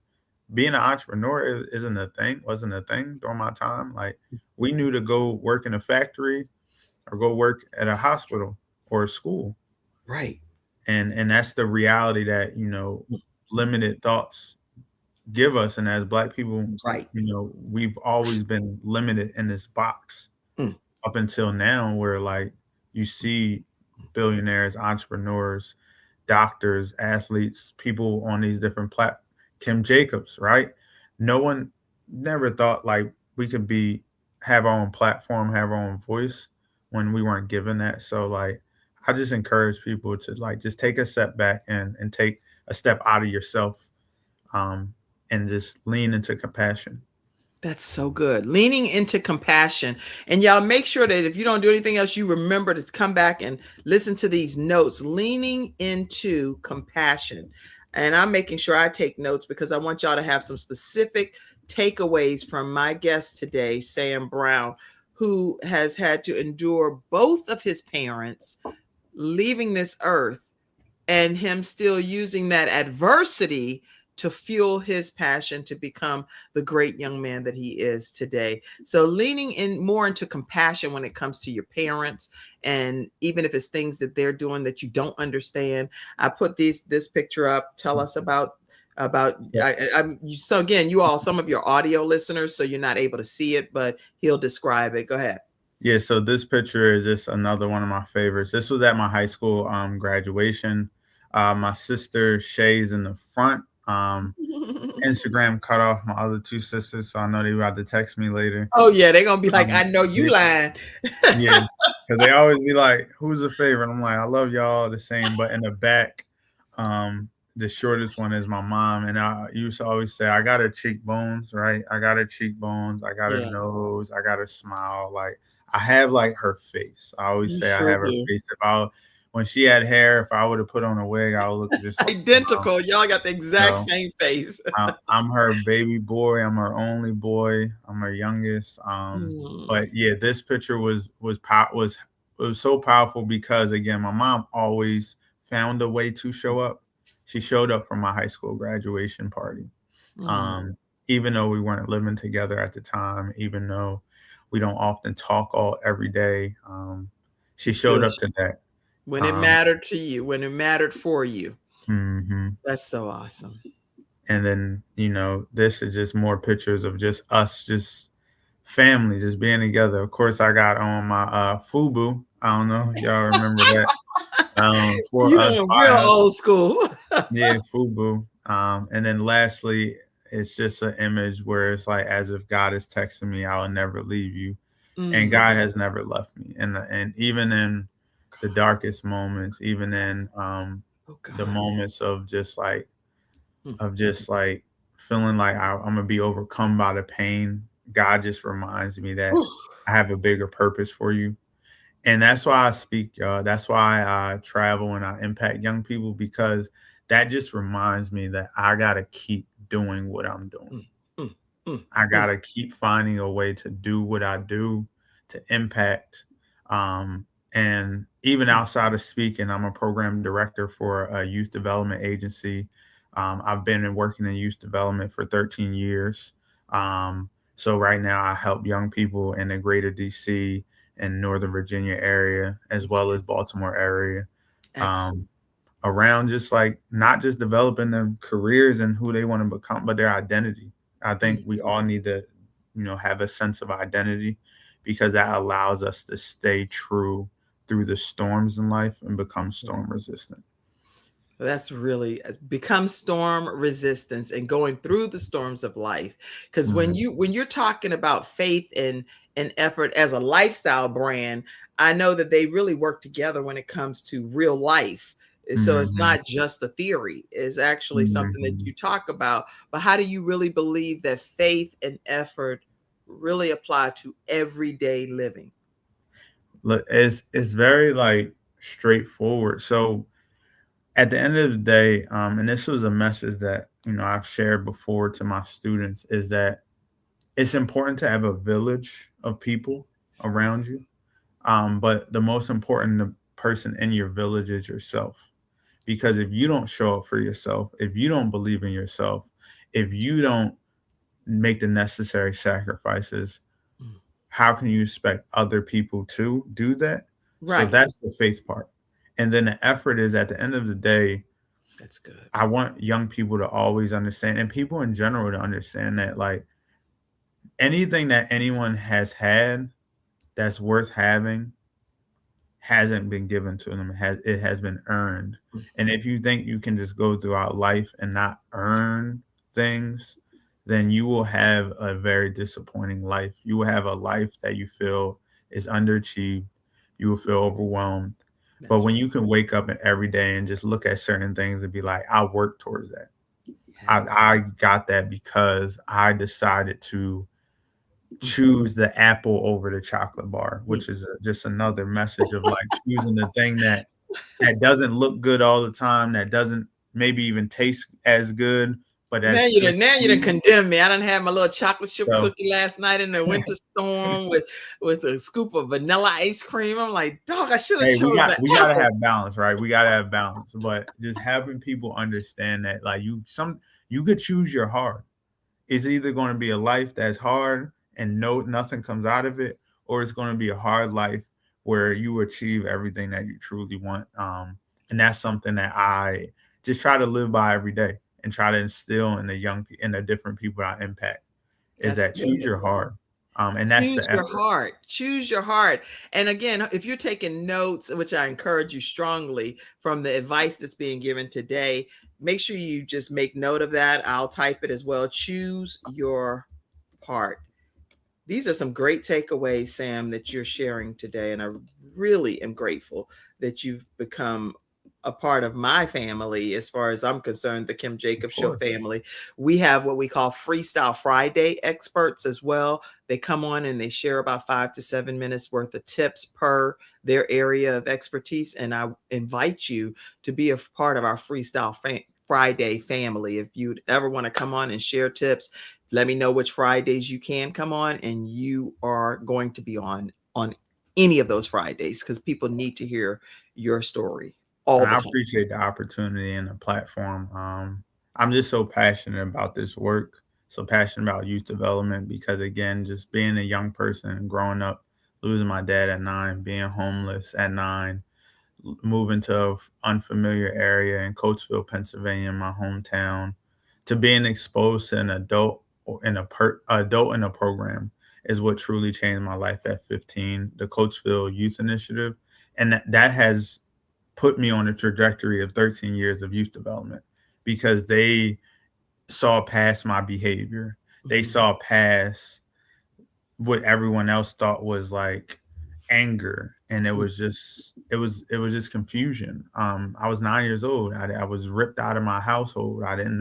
Speaker 2: being an entrepreneur isn't a thing, wasn't a thing during my time. Like, we knew to go work in a factory or go work at a hospital or a school.
Speaker 1: Right.
Speaker 2: And that's the reality that, limited thoughts give us. And as Black people,
Speaker 1: Right.
Speaker 2: we've always been limited in this box
Speaker 1: Mm.
Speaker 2: up until now, where, like, you see billionaires, entrepreneurs, doctors, athletes, people on these different platforms. Kim Jacobs, right? No one never thought, like, we could have our own platform, have our own voice when we weren't given that. So, like, I just encourage people to, like, just take a step back and take a step out of yourself, um, and just lean into compassion.
Speaker 1: That's so good. Leaning into compassion. And y'all make sure that if you don't do anything else, you remember to come back and listen to these notes. Leaning into compassion. And I'm making sure I take notes because I want y'all to have some specific takeaways from my guest today, Sam Brown, who has had to endure both of his parents leaving this earth and him still using that adversity to fuel his passion to become the great young man that he is today. So leaning in more into compassion when it comes to your parents, and even if it's things that they're doing that you don't understand. I put this picture up. Tell us about so again, you all, some of your audio listeners, so you're not able to see it, but he'll describe it. Go ahead.
Speaker 2: Yeah, so this picture is just another one of my favorites. This was at my high school graduation. My sister Shay's in the front. Instagram cut off my other two sisters, so I know they about to text me later.
Speaker 1: Oh yeah, they're gonna be like, I know you
Speaker 2: They,
Speaker 1: lying.
Speaker 2: yeah, because they always be like, "Who's the favorite?" I'm like, "I love y'all the same," but in the back, the shortest one is my mom, and I used to always say, "I got her cheekbones, right? I got her cheekbones. I got her
Speaker 1: Yeah,
Speaker 2: nose. I got her smile. Like, I have, like, her face. I always
Speaker 1: you
Speaker 2: say I
Speaker 1: sure
Speaker 2: have her
Speaker 1: do.
Speaker 2: face. When she had hair, if I would have put on a wig, I would look just like my mom.
Speaker 1: Identical. Y'all got the exact
Speaker 2: So
Speaker 1: same face.
Speaker 2: I'm her baby boy. I'm her only boy. I'm her youngest.
Speaker 1: Mm,
Speaker 2: But yeah, this picture was so powerful because, again, my mom always found a way to show up. She showed up for my high school graduation party.
Speaker 1: mm.
Speaker 2: Um, Even though we weren't living together at the time, even though we don't often talk all every day,
Speaker 1: She
Speaker 2: she
Speaker 1: still
Speaker 2: showed up to that.
Speaker 1: when it
Speaker 2: Um,
Speaker 1: mattered to you, when it mattered for you.
Speaker 2: mhm.
Speaker 1: That's so awesome.
Speaker 2: And then, this is just more pictures of just us, just family, just being together. Of course, I got on my FUBU. I don't know if y'all remember that. For
Speaker 1: You
Speaker 2: us,
Speaker 1: know,
Speaker 2: by
Speaker 1: real
Speaker 2: us,
Speaker 1: old school.
Speaker 2: yeah, FUBU. And then lastly, it's just an image where it's like as if God is texting me, "I will never leave you," and
Speaker 1: Mm.
Speaker 2: God has never left me. And even in the darkest moments, even in
Speaker 1: Oh
Speaker 2: the
Speaker 1: God.
Speaker 2: moments
Speaker 1: Mm.
Speaker 2: of just like feeling like I'm gonna be overcome by the pain, God just reminds me that
Speaker 1: Whew.
Speaker 2: I have a bigger purpose for you. And that's why I speak, y'all. That's why I travel and I impact young people, because that just reminds me that I gotta keep doing what I'm doing.
Speaker 1: Mm, mm, mm,
Speaker 2: I
Speaker 1: mm.
Speaker 2: gotta keep finding a way to do what I do to impact. Um, and even
Speaker 1: Mm.
Speaker 2: outside of speaking, I'm a program director for a youth development agency. I've been working in youth development for 13 years. So right now, I help young people in the greater DC and Northern Virginia area, as well
Speaker 1: Okay.
Speaker 2: as Baltimore area.
Speaker 1: Excellent.
Speaker 2: Um, Around just like not just developing their careers and who they want to become, but their identity. I think
Speaker 1: Mm.
Speaker 2: we all need to, have a sense of identity, because that allows us to stay true through the storms in life and become storm resistant.
Speaker 1: That's really become storm resistance and going through the storms of life. Because
Speaker 2: Mhm,
Speaker 1: when you're talking about faith and effort as a lifestyle brand, I know that they really work together when it comes to real life. So it's
Speaker 2: mhm,
Speaker 1: not just a theory; it's actually something that
Speaker 2: mhm.
Speaker 1: you talk about. But how do you really believe that faith and effort really apply to everyday living?
Speaker 2: Look, it's very like straightforward. So at the end of the day, and this was a message that I've shared before to my students, is that it's important to have a village of people around you. But the most important person in your village is yourself. Because if you don't show up for yourself, if you don't believe in yourself, if you don't make the necessary sacrifices,
Speaker 1: Mm.
Speaker 2: how can you expect other people to do that? So
Speaker 1: Right.
Speaker 2: that's the faith part. And then the effort is, at the end of the day,
Speaker 1: That's good.
Speaker 2: I want young people to always understand, and people in general to understand, that like anything that anyone has had that's worth having hasn't been given to them. It has been earned.
Speaker 1: Mm.
Speaker 2: And if you think you can just go throughout life and not earn things, then you will have a very disappointing life. You will have a life that you feel is underachieved. You will feel overwhelmed. But
Speaker 1: That's
Speaker 2: when you can wake up every day and just look at certain things and be like, I work towards that.
Speaker 1: yes.
Speaker 2: I got that because I decided to
Speaker 1: Mm.
Speaker 2: choose the apple over the chocolate bar,
Speaker 1: Mm.
Speaker 2: which is just another message of like choosing the thing that doesn't look good all the time, that doesn't maybe even taste as good, but that's good
Speaker 1: Now
Speaker 2: for
Speaker 1: you done
Speaker 2: you.
Speaker 1: condemn me. I done had my little chocolate chip
Speaker 2: So
Speaker 1: cookie last night in the winter storm with a scoop of vanilla ice cream. I'm like, dog, I should have
Speaker 2: hey, we
Speaker 1: chose
Speaker 2: got
Speaker 1: the
Speaker 2: we gotta
Speaker 1: apple.
Speaker 2: have balance, right? We gotta have balance, but just having people understand that like you could choose your heart. It's either going to be a life that's hard and nothing comes out of it, or it's going to be a hard life where you achieve everything that you truly want. And that's something that I just try to live by every day and try to instill in in the different people I impact, is
Speaker 1: That's
Speaker 2: that choose
Speaker 1: good.
Speaker 2: your heart. And that's
Speaker 1: Choose
Speaker 2: the
Speaker 1: your
Speaker 2: effort.
Speaker 1: heart. Choose your heart. And again, if you're taking notes, which I encourage you strongly from the advice that's being given today, make sure you just make note of that. I'll type it as well. Choose your heart. These are some great takeaways, Sam, that you're sharing today. And I really am grateful that you've become a part of my family. As far as I'm concerned, the Kim
Speaker 2: Of
Speaker 1: Jacobs Show
Speaker 2: course.
Speaker 1: family. We have what we call Freestyle Friday experts as well. They come on and they share about 5 to 7 minutes worth of tips per their area of expertise. And I invite you to be a part of our Freestyle Friday family. If you'd ever want to come on and share tips, let me know which Fridays you can come on, and you are going to be on any of those Fridays because people need to hear your story all
Speaker 2: And
Speaker 1: the
Speaker 2: I
Speaker 1: time.
Speaker 2: appreciate the opportunity and the platform. I'm just so passionate about this work, so passionate about youth development, because again, just being a young person and growing up, losing my dad at 9, being homeless at 9, moving to an unfamiliar area in Coatesville, Pennsylvania, my hometown, to being exposed to an adult adult in a program is what truly changed my life at 15. The Coatesville Youth Initiative And that has put me on a trajectory of 13 years of youth development because they saw past my behavior. They
Speaker 1: Mhm.
Speaker 2: saw past what everyone else thought was like anger, and it was just confusion. I was 9 years old. I was ripped out of my household. I didn't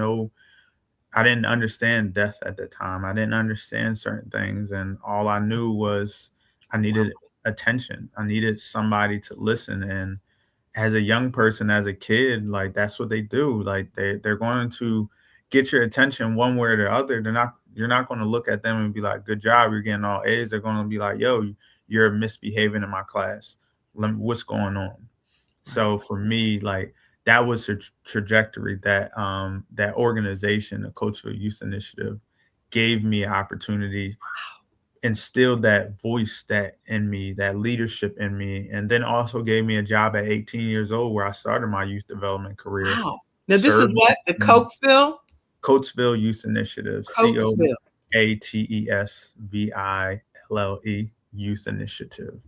Speaker 2: understand death at the time. I didn't understand certain things, and all I knew was I needed attention. I needed somebody to listen. And as a young person, as a kid, like that's what they do. Like they're going to get your attention one way or the other. You're not going to look at them and be like, "Good job, you're getting all A's." They're going to be like, "Yo, you're misbehaving in my class. What's going on?"
Speaker 1: Right.
Speaker 2: So for me, like that was a trajectory that that organization, the Coachville Youth Initiative, gave me an opportunity, instilled that voice that in me, that leadership in me, and then also gave me a job at 18 years old where I started my youth development career.
Speaker 1: Wow. Now this is
Speaker 2: Served
Speaker 1: what? The Cokesville?
Speaker 2: Coatesville Youth Initiative,
Speaker 1: Cokesville.
Speaker 2: COATESVILLE Youth Initiative.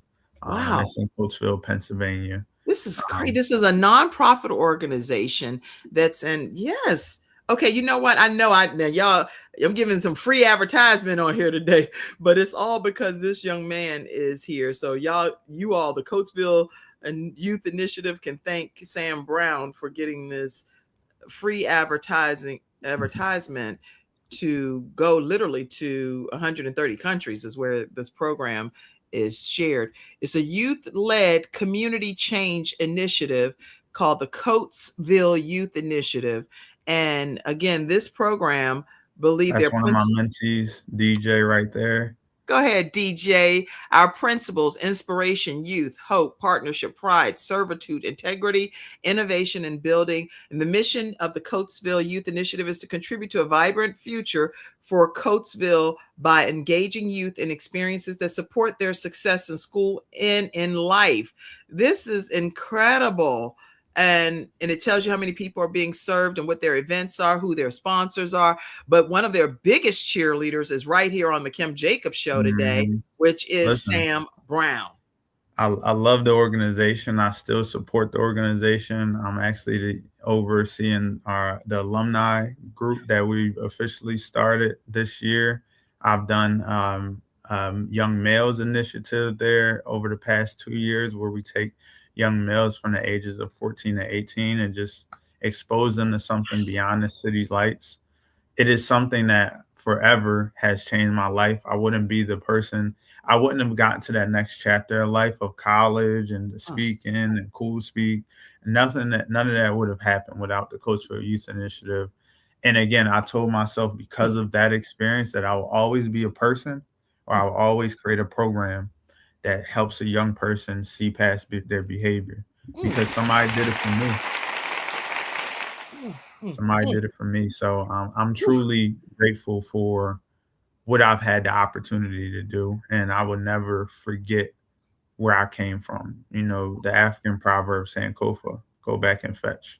Speaker 1: Wow.
Speaker 2: It's in Coatesville, Pennsylvania.
Speaker 1: This is great.
Speaker 2: Um,
Speaker 1: This is a nonprofit organization that's in, yes. Okay, you know what? I know now y'all, I'm giving some free advertisement on here today, but it's all because this young man is here. So you all, the Coatesville and Youth Initiative can thank Sam Brown for getting this free advertisement to go literally to 130 countries is where this program is shared. It's a youth-led community change initiative called the Coatesville Youth Initiative. And again, this program believe
Speaker 2: that's
Speaker 1: their
Speaker 2: one of my mentees, DJ, right there.
Speaker 1: Go ahead, DJ. Our principles: inspiration, youth, hope, partnership, pride, servitude, integrity, innovation, and building. And the mission of the Coatesville Youth Initiative is to contribute to a vibrant future for Coatesville by engaging youth in experiences that support their success in school and in life. This is incredible. And it tells you how many people are being served and what their events are, who their sponsors are. But one of their biggest cheerleaders is right here on the Kim Jacobs Show today,
Speaker 2: Mhm.
Speaker 1: which is
Speaker 2: Listen,
Speaker 1: Sam Brown.
Speaker 2: I love the organization. I still support the organization. I'm actually overseeing the alumni group that we've officially started this year. I've done Young Males Initiative there over the past 2 years, where we take young males from the ages of 14 to 18 and just expose them to something beyond the city's lights. It is something that forever has changed my life. I wouldn't have gotten to that next chapter of life of college and the
Speaker 1: Oh,
Speaker 2: speaking and cool speak. None of that would have happened without the Coachville Youth Initiative. And again, I told myself because of that experience that I will always be a person, or I will always create a program that helps a young person see past their behavior, because somebody did it for me. Somebody did it for me. So I'm truly grateful for what I've had the opportunity to do, and I will never forget where I came from. You know, the African proverb saying "Kofa, go back and fetch,"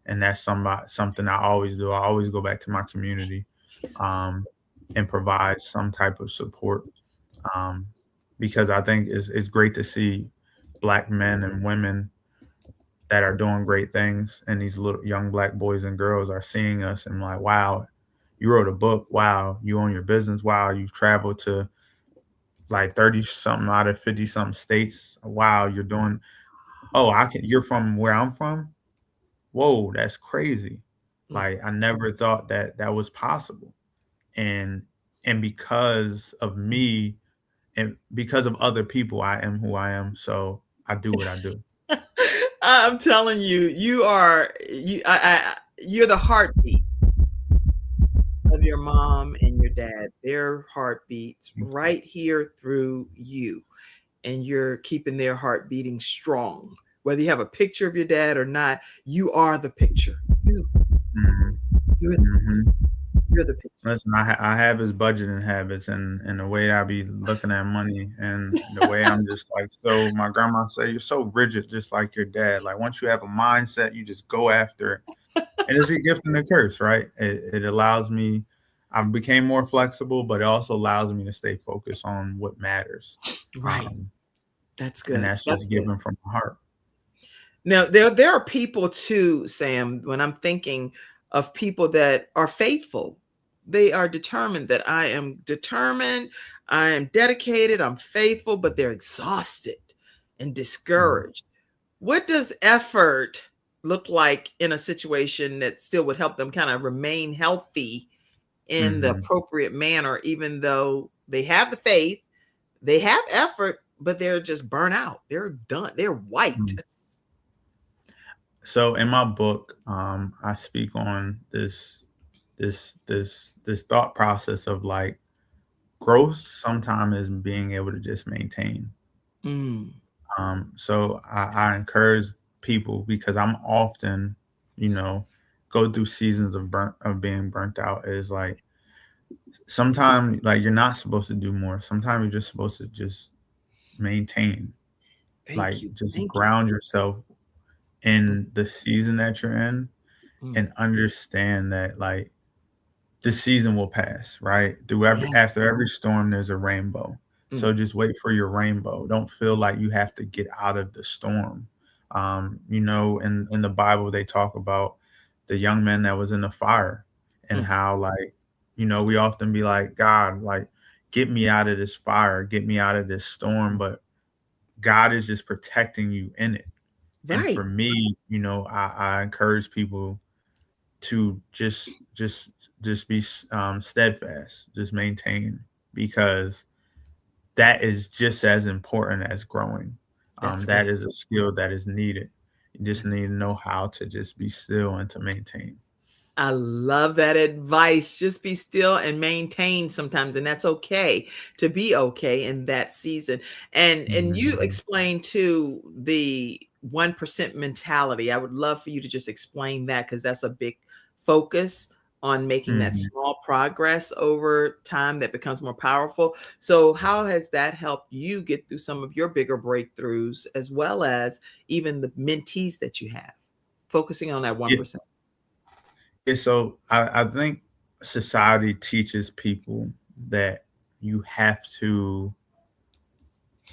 Speaker 2: and that's something I always do. I always go back to my community,
Speaker 1: Jesus.
Speaker 2: um, and provide some type of support, um, because I think it's great to see Black men and women that are doing great things, and these little young Black boys and girls are seeing us and like, wow, you wrote a book, wow, you own your business, wow, you've traveled to like 30 something out of 50 something states, wow, you're doing, oh, you're from where I'm from, whoa, that's crazy.
Speaker 1: Mm.
Speaker 2: Like I never thought that that was possible. And and because of me and because of other people, I am who I am, so I do what I do.
Speaker 1: I'm telling you, you're the heartbeat of your mom and your dad. Their heartbeats right here through you, and you're keeping their heart beating strong. Whether you have a picture of your dad or not, you are the picture.
Speaker 2: Mhm,
Speaker 1: You're,
Speaker 2: mhm.
Speaker 1: you're the picture.
Speaker 2: Listen, I have his budgeting habits, and the way I be looking at money, and the way I'm just like, so my grandma say you're so rigid, just like your dad. Like once you have a mindset, you just go after it. And it's a gift and a curse, right? It allows me, I became more flexible, but it also allows me to stay focused on what matters.
Speaker 1: Right.
Speaker 2: Um,
Speaker 1: That's
Speaker 2: and
Speaker 1: good.
Speaker 2: that's
Speaker 1: That's
Speaker 2: just
Speaker 1: good.
Speaker 2: given from the heart.
Speaker 1: Now, there are people too, Sam, when I'm thinking of people that are faithful, they are determined that I am determined, I am dedicated, I'm faithful, but they're exhausted and
Speaker 2: Mhm,
Speaker 1: discouraged. What does effort look like in a situation that still would help them kind of remain healthy in the
Speaker 2: mhm,
Speaker 1: appropriate manner, even though they have the faith, they have effort, but they're just burnt out. They're done. They're white.
Speaker 2: mhm. So in my book, I speak on this thought process of like growth sometimes is being able to just maintain.
Speaker 1: Mm,
Speaker 2: So I encourage people because I'm often, you know, go through seasons of being burnt out. Is like sometimes like you're not supposed to do more. Sometimes you're just supposed to just maintain, like
Speaker 1: thank you.
Speaker 2: just
Speaker 1: Thank you.
Speaker 2: ground yourself
Speaker 1: Mm,
Speaker 2: in the season that you're in
Speaker 1: mm,
Speaker 2: and understand that like the season will pass, right? Through every
Speaker 1: yes.
Speaker 2: after every storm, there's a rainbow.
Speaker 1: Mm,
Speaker 2: So just wait for your rainbow. Don't feel like you have to get out of the storm. In the Bible, they talk about the young man that was in the fire and
Speaker 1: mm,
Speaker 2: how like, we often be like, God, like, get me out of this fire, get me out of this storm.
Speaker 1: mm.
Speaker 2: But God is just protecting you in it. And
Speaker 1: Right.
Speaker 2: for me, I encourage people to just be steadfast, just maintain because that is just as important as growing.
Speaker 1: That's
Speaker 2: That
Speaker 1: good.
Speaker 2: is a skill that is needed. You just
Speaker 1: That's
Speaker 2: need to know how to just be still and to maintain.
Speaker 1: I love that advice. Just be still and maintain sometimes, and that's okay to be okay in that season. And you
Speaker 2: Mhm.
Speaker 1: explained too the 1% mentality. I would love for you to just explain that because that's a big focus on making that
Speaker 2: Mhm.
Speaker 1: small progress over time that becomes more powerful. So how has that helped you get through some of your bigger breakthroughs as well as even the mentees that you have? Focusing on that
Speaker 2: Yeah,
Speaker 1: 1%.
Speaker 2: yeah, so I think society teaches people that you have to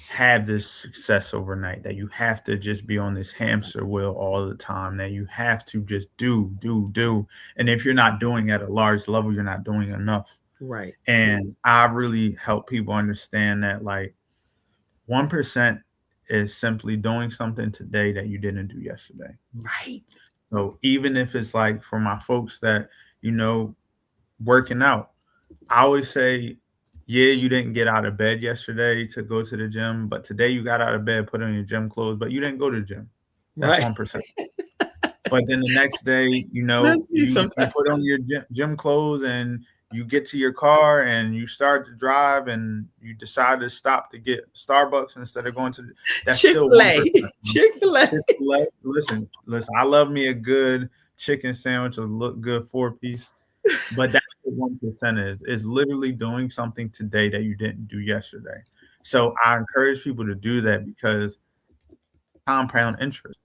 Speaker 2: have this success overnight, that you have to just be on this hamster wheel all the time, that you have to just do, do, do. And if you're not doing at a large level, you're not doing enough.
Speaker 1: Right.
Speaker 2: And I really help people understand that like 1% is simply doing something today that you didn't do yesterday.
Speaker 1: Right.
Speaker 2: So even if it's like for my folks that, you know, working out, I always say, yeah, you didn't get out of bed yesterday to go to the gym, but today you got out of bed, put on your gym clothes, but you didn't go to the gym. That's
Speaker 1: Right.
Speaker 2: 1%. But then the next day,
Speaker 1: That's me
Speaker 2: you
Speaker 1: sometimes.
Speaker 2: put on your gym clothes and you get to your car and you start to drive and you decide to stop to get Starbucks instead of going to that's still
Speaker 1: Chick-fil-A.
Speaker 2: 1%.
Speaker 1: Chick-fil-A.
Speaker 2: Chick-fil-A, listen, I love me a good chicken sandwich, a look good 4-piece. But that's what 1% is literally doing something today that you didn't do yesterday. So I encourage people to do that because compound interest.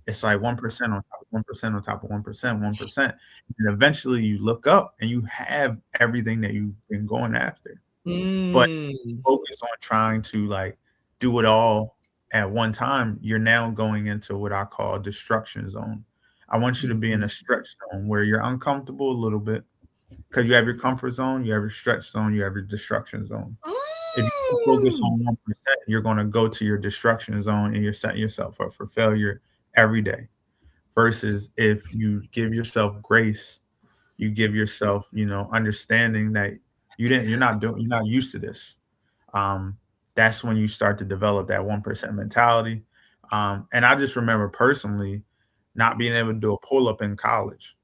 Speaker 2: It's like 1% on top of 1% on top of 1%, 1%. And eventually you look up and you have everything that you've been going after. But
Speaker 1: Mm.
Speaker 2: focus on trying to like do it all at one time, you're now going into what I call destruction zone. I want you to be in
Speaker 1: Mhm.
Speaker 2: a stretch zone where you're uncomfortable a little bit because you have your comfort zone, you have your stretch zone, you have your destruction zone. If you focus
Speaker 1: Mm.
Speaker 2: on 1%, you're going to go to your destruction zone and you're setting yourself up for failure every day. Versus if you give yourself grace, you give yourself, understanding that
Speaker 1: That's good.
Speaker 2: you're not used to this. Um, that's when you start to develop that 1% mentality. And I just remember personally not being able to do a pull up in college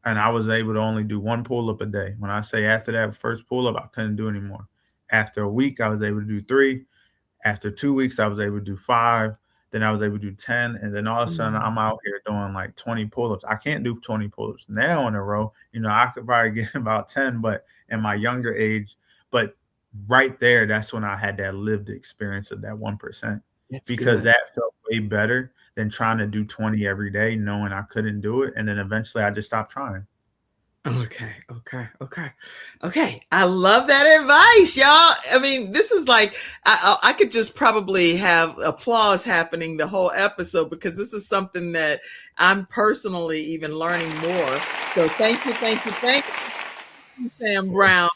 Speaker 2: and I was able to only do one pull up a day. When I say after that first pull up, I couldn't do anymore. After a week, I was able to do 3. After 2 weeks, I was able to do 5. Then I was able to do 10. And then all of a sudden,
Speaker 1: Mm.
Speaker 2: I'm out here doing like 20 pull ups. I can't do 20 pull ups now in a row. I could probably get about 10, but in my younger age, but right there, that's when I had that lived experience of that 1%
Speaker 1: That's
Speaker 2: because
Speaker 1: good.
Speaker 2: that felt way better than trying to do 20 every day, knowing I couldn't do it. And then eventually I just stopped trying.
Speaker 1: Okay. I love that advice, y'all. I mean, this is like I could just probably have applause happening the whole episode because this is something that I'm personally even learning more. So thank you, Sam Brown,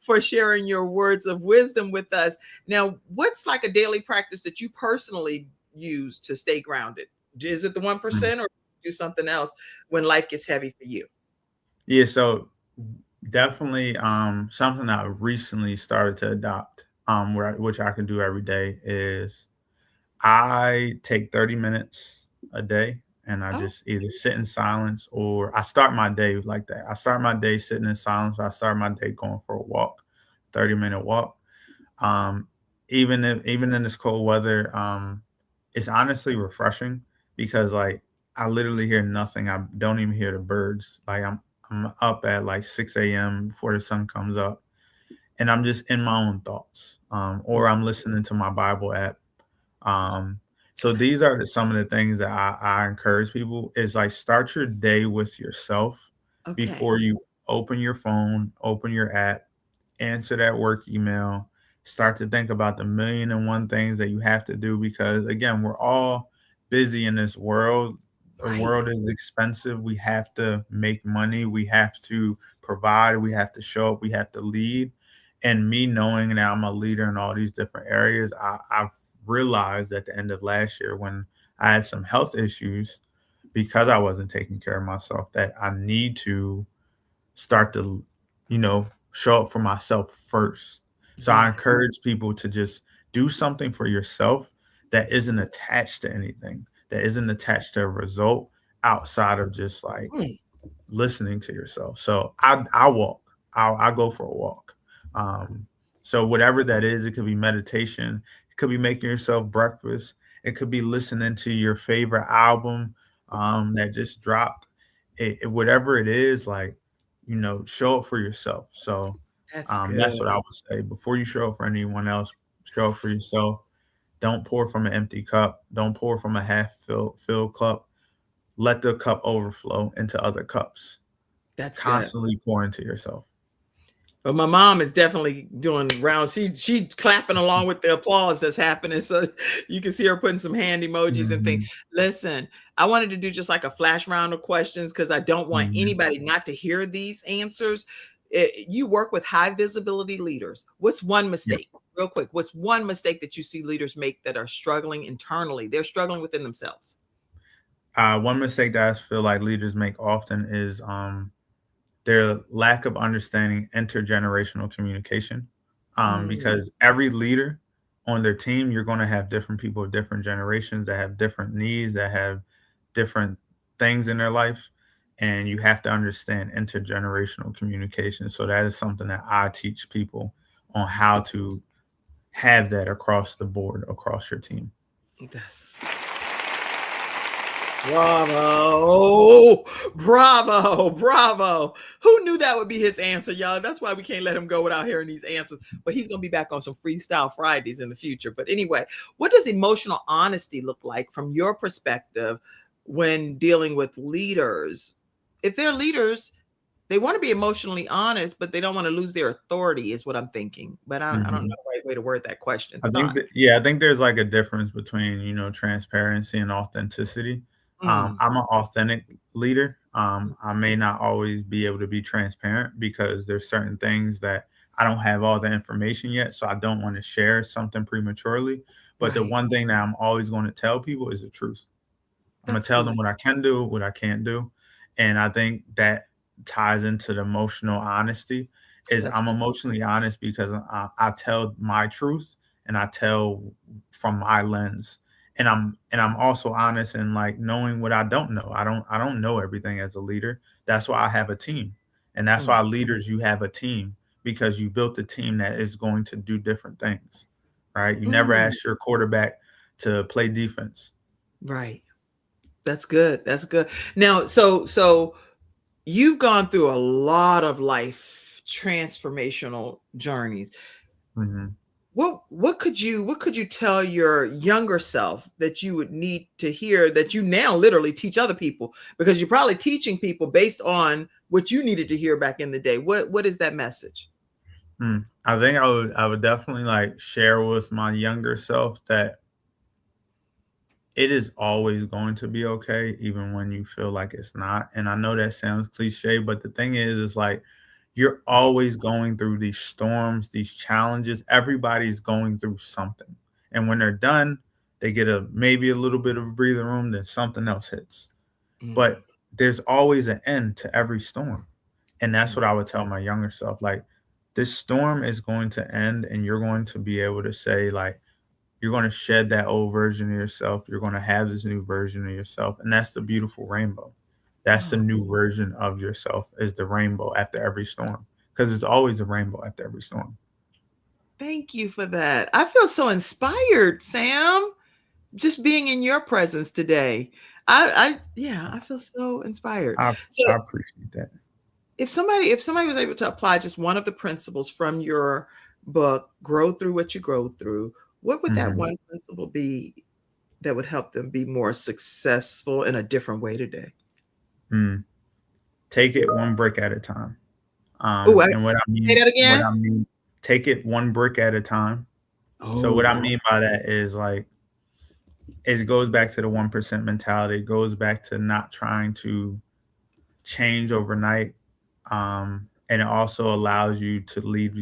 Speaker 1: for sharing your words of wisdom with us. Now, what's like a daily practice that you personally use to stay grounded? Is it the 1% or do something else when life gets heavy for you?
Speaker 2: Yeah, so definitely something I recently started to adopt, which I can do every day is I take 30 minutes a day and I
Speaker 1: Oh,
Speaker 2: just either sit in silence or I start my day like that. I start my day sitting in silence. I start my day going for a walk, 30-minute walk. Um, even in this cold weather, it's honestly refreshing because like I literally hear nothing. I don't even hear the birds. Like I'm up at like 6 a.m. before the sun comes up, and I'm just in my own thoughts. Or I'm listening to my Bible app. Um, so these are some of the things that I encourage people is like start your day with yourself
Speaker 1: okay.
Speaker 2: before you open your phone, open your app, answer that work email, start to think about the million and one things that you have to do because again, we're all busy in this world. The
Speaker 1: Right.
Speaker 2: world is expensive. We have to make money. We have to provide. We have to show up. We have to lead. And me knowing that I'm a leader in all these different areas, I've realized at the end of last year when I had some health issues because I wasn't taking care of myself that I need to start to, show up for myself first. So I
Speaker 1: Yes.
Speaker 2: encourage people to just do something for yourself that isn't attached to anything, that isn't attached to a result outside of just like
Speaker 1: Mm,
Speaker 2: listening to yourself. So I walk. I go for a walk. Um, so whatever that is, it could be meditation, it could be making yourself breakfast, it could be listening to your favorite album that just dropped. Whatever it is, like show up for yourself. So
Speaker 1: that's
Speaker 2: that's
Speaker 1: good.
Speaker 2: what I would say. Before you show up for anyone else, show up for yourself. Don't pour from an empty cup. Don't pour from a half filled cup. Let the cup overflow into other cups.
Speaker 1: That's good.
Speaker 2: Constantly pour into yourself.
Speaker 1: But my mom is definitely doing rounds. She clapping along with the applause that's happening. So you can see her putting some hand emojis and things.
Speaker 2: Mhm,
Speaker 1: Listen, I wanted to do just like a flash round of questions because I don't want
Speaker 2: mhm.
Speaker 1: anybody not to hear these answers. You work with high visibility leaders. What's one
Speaker 2: Yeah.
Speaker 1: mistake? Real quick, what's one mistake that you see leaders make that are struggling internally? They're struggling within themselves.
Speaker 2: One mistake that I feel like leaders make often is their lack of understanding intergenerational communication.
Speaker 1: Mm,
Speaker 2: Because every leader on their team, you're going to have different people of different generations that have different needs, that have different things in their life. And you have to understand intergenerational communication. So that is something that I teach people on how to have that across the board, across your team.
Speaker 1: that's bravo. Bravo. Who knew that would be his answer, y'all? That's why we can't let him go without hearing these answers. But he's going to be back on some freestyle Fridays in the future. But anyway, what does emotional honesty look like from your perspective when dealing with leaders? If they're leaders, they want to be emotionally honest, but they don't want to lose their authority, is what I'm thinking. But I don't know
Speaker 2: Mhm.
Speaker 1: the right way to word that question.
Speaker 2: I think
Speaker 1: Thoughts?
Speaker 2: that yeah, I think there's like a difference between, transparency and authenticity.
Speaker 1: Mm,
Speaker 2: I'm an authentic leader. I may not always be able to be transparent because there's certain things that I don't have all the information yet, so I don't want to share something prematurely. But the
Speaker 1: right.
Speaker 2: one thing that I'm always going to tell people is the truth. I'm gonna
Speaker 1: That's
Speaker 2: tell them
Speaker 1: good.
Speaker 2: what I can do, what I can't do, and I think that ties into the emotional honesty. Is
Speaker 1: That's
Speaker 2: I'm emotionally honest because I tell my truth and I tell from my lens, and I'm also honest in like knowing what I don't know. I don't know everything as a leader. That's why I have a team, and that's
Speaker 1: mm,
Speaker 2: why leaders you have a team because you built a team that is going to do different things, right? You never
Speaker 1: mm.
Speaker 2: ask your quarterback to play defense.
Speaker 1: Right. That's good. That's good. Now, so you've gone through a lot of life transformational journeys.
Speaker 2: Mhm.
Speaker 1: What could you tell your younger self that you would need to hear that you now literally teach other people because you're probably teaching people based on what you needed to hear back in the day? What is that message?
Speaker 2: I think I would definitely like share with my younger self that it is always going to be okay, even when you feel like it's not. And I know that sounds cliche, but the thing is like you're always going through these storms, these challenges. Everybody's going through something. And when they're done, they get a maybe a little bit of breathing room, then something else hits.
Speaker 1: Mm,
Speaker 2: But there's always an end to every storm. And that's
Speaker 1: mm,
Speaker 2: what I would tell my younger self. Like, this storm is going to end, and you're going to be able to say, like, you're going to shed that old version of yourself. You're going to have this new version of yourself. And that's the beautiful rainbow. That's the
Speaker 1: oh,
Speaker 2: new version of yourself, is the rainbow after every storm. Because it's always a rainbow after every storm.
Speaker 1: thank you for that. I feel so inspired, Sam, just being in your presence today. Yeah, I feel so inspired.
Speaker 2: I,
Speaker 1: So
Speaker 2: I appreciate that.
Speaker 1: if somebody was able to apply just one of the principles from your book, Grow Through What You Grow Through, what would that
Speaker 2: Mhm.
Speaker 1: one principle be that would help them be more successful in a different way today?
Speaker 2: Mm. Take it one brick at a time.
Speaker 1: Oh,
Speaker 2: And what I
Speaker 1: say
Speaker 2: mean,
Speaker 1: that again.
Speaker 2: take it one brick at a time. So what I
Speaker 1: Oh,
Speaker 2: mean by that is like it goes back to the 1% mentality. It goes back to not trying to change overnight. And it also allows you to lead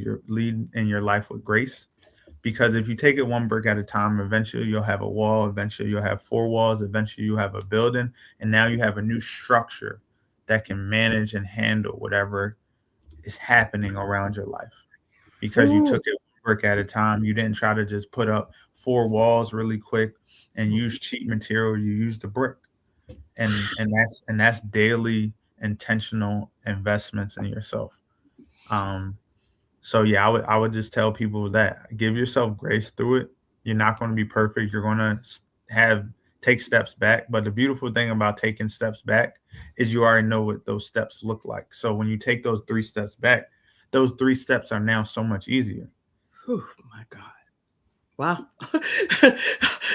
Speaker 2: in your life with grace. Because if you take it one brick at a time, eventually you'll have a wall, eventually you'll have four walls, eventually you have a building, and now you have a new structure that can manage and handle whatever is happening around your life. Because you
Speaker 1: ooh,
Speaker 2: took it one brick at a time. You didn't try to just put up four walls really quick and use cheap material. You used the brick. And that's daily intentional investments in yourself. Um, so yeah, I would just tell people that give yourself grace through it. You're not going to be perfect. You're going to have take steps back. But the beautiful thing about taking steps back is you already know what those steps look like. So when you take those 3 steps back, those 3 steps are now so much easier.
Speaker 1: whew, my God. Wow.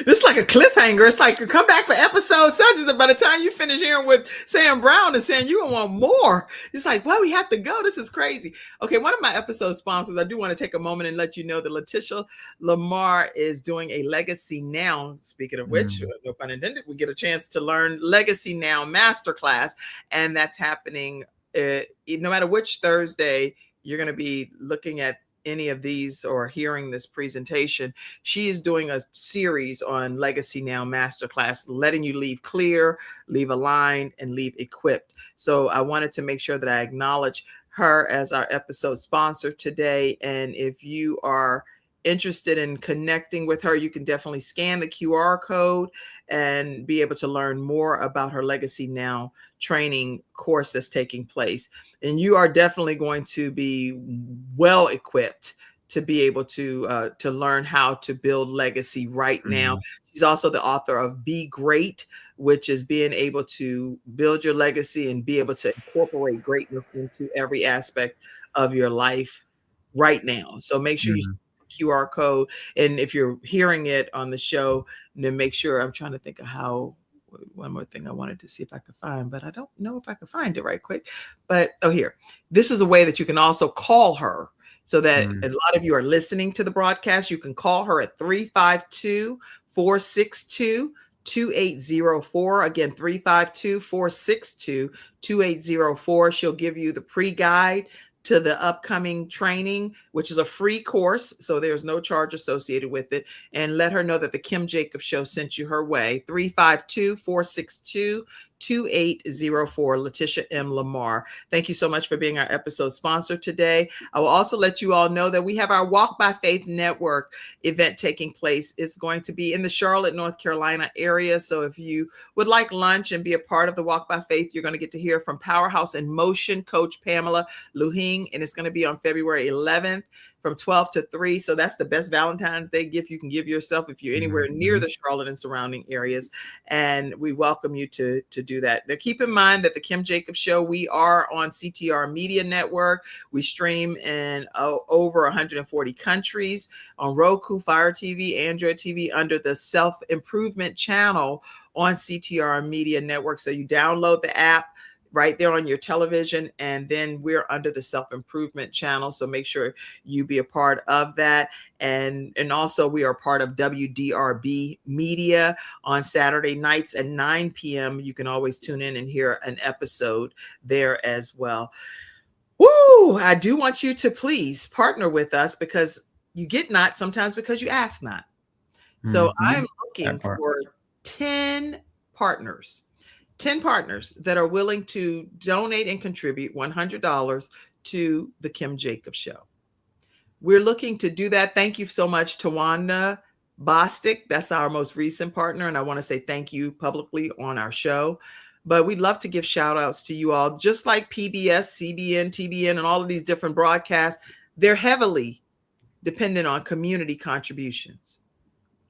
Speaker 1: This is like a cliffhanger. It's like you come back for episode such that by the time you finish hearing what Sam Brown is saying, you're gonna want more. It's like, well, we have to go. This is crazy. Okay, one of my episode sponsors, I do want to take a moment and let you know that Letitia Lamar is doing a Legacy Now. Speaking of which,
Speaker 2: Mm,
Speaker 1: no pun intended, we get a chance to learn Legacy Now Masterclass, and that's happening no matter which Thursday you're going to be looking at any of these or hearing this presentation. She is doing a series on Legacy Now Masterclass, letting you leave clear, leave aligned, and leave equipped. So I wanted to make sure that I acknowledge her as our episode sponsor today. And if you are interested in connecting with her, you can definitely scan the QR code and be able to learn more about her Legacy Now training course that's taking place. And you are definitely going to be well equipped to be able to learn how to build legacy right now.
Speaker 2: mm,
Speaker 1: She's also the author of Be Great, which is being able to build your legacy and be able to incorporate greatness into every aspect of your life right now. So make sure you
Speaker 2: mm.
Speaker 1: QR code. And if you're hearing it on the show, then make sure, I'm trying to think of how, one more thing I wanted to see if I could find, but I don't know if I could find it right quick. But oh, here, this is a way that you can also call her so that
Speaker 2: Mm,
Speaker 1: a lot of you are listening to the broadcast. You can call her at 352-462-2804. Again, 352-462-2804. She'll give you the pre-guide to the upcoming training, which is a free course. So there's no charge associated with it. And let her know that the Kim Jacobs Show sent you her way. 352-462-2804, Letitia M. Lamar. Thank you so much for being our episode sponsor today. I will also let you all know that we have our Walk by Faith Network event taking place. It's going to be in the Charlotte, North Carolina area. So if you would like lunch and be a part of the Walk by Faith, you're going to get to hear from Powerhouse in Motion coach Pamela Luhing, and it's going to be on February 11th from 12 to 3. So that's the best Valentine's Day gift you can give yourself if you're anywhere near
Speaker 2: mhm,
Speaker 1: the Charlotte and surrounding areas. And we welcome you to do that. Now, keep in mind that the Kim Jacobs Show, we are on CTR Media Network. We stream in over 140 countries on Roku, Fire TV, Android TV under the Self Improvement channel on CTR Media Network. So you download the app, right there on your television. And then we're under the self-improvement channel. So make sure you be a part of that. And also we are part of WDRB Media on Saturday nights at 9 p.m. You can always tune in and hear an episode there as well. Woo! I do want you to please partner with us, because you get not sometimes because you ask not. So I'm looking for 10 partners that are willing to donate and contribute $100 to the Kim Jacobs Show. We're looking to do that. Thank you so much, Tawanda Bostic. That's our most recent partner. And I want to say thank you publicly on our show. But we'd love to give shout outs to you all, just like PBS, CBN, TBN, and all of these different broadcasts. They're heavily dependent on community contributions.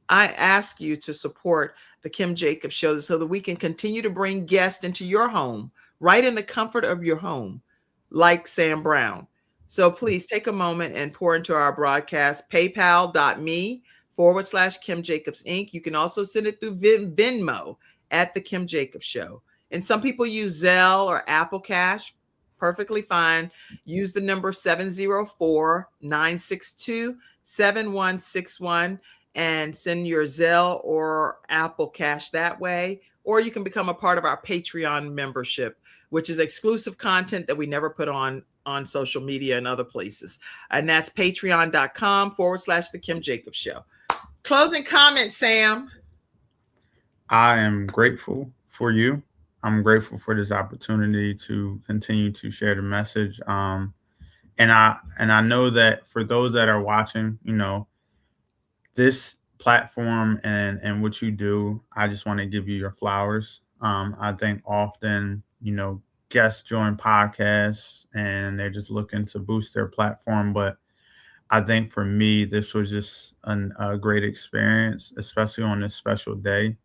Speaker 1: I ask you to support the Kim Jacobs Show so that we can continue to bring guests into your home, right in the comfort of your home, like Sam Brown. So please take a moment and pour into our broadcast, paypal.me/Kim Jacobs Inc. You can also send it through Venmo at the Kim Jacobs Show. And some people use Zelle or Apple Cash. Perfectly fine. Use the number 704-962-7161 and send your Zelle or Apple Cash that way. Or you can become a part of our Patreon membership, which is exclusive content that we never put on social media and other places. And that's patreon.com/the Kim Jacobs Show. Closing comments, Sam.
Speaker 2: I am grateful for you. I'm grateful for this opportunity to continue to share the message. And I know that for those that are watching, this platform and what you do, I just want to give you your flowers. I think often, guests join podcasts and they're just looking to boost their platform. But I think for me, this was just a great experience, especially on this special day.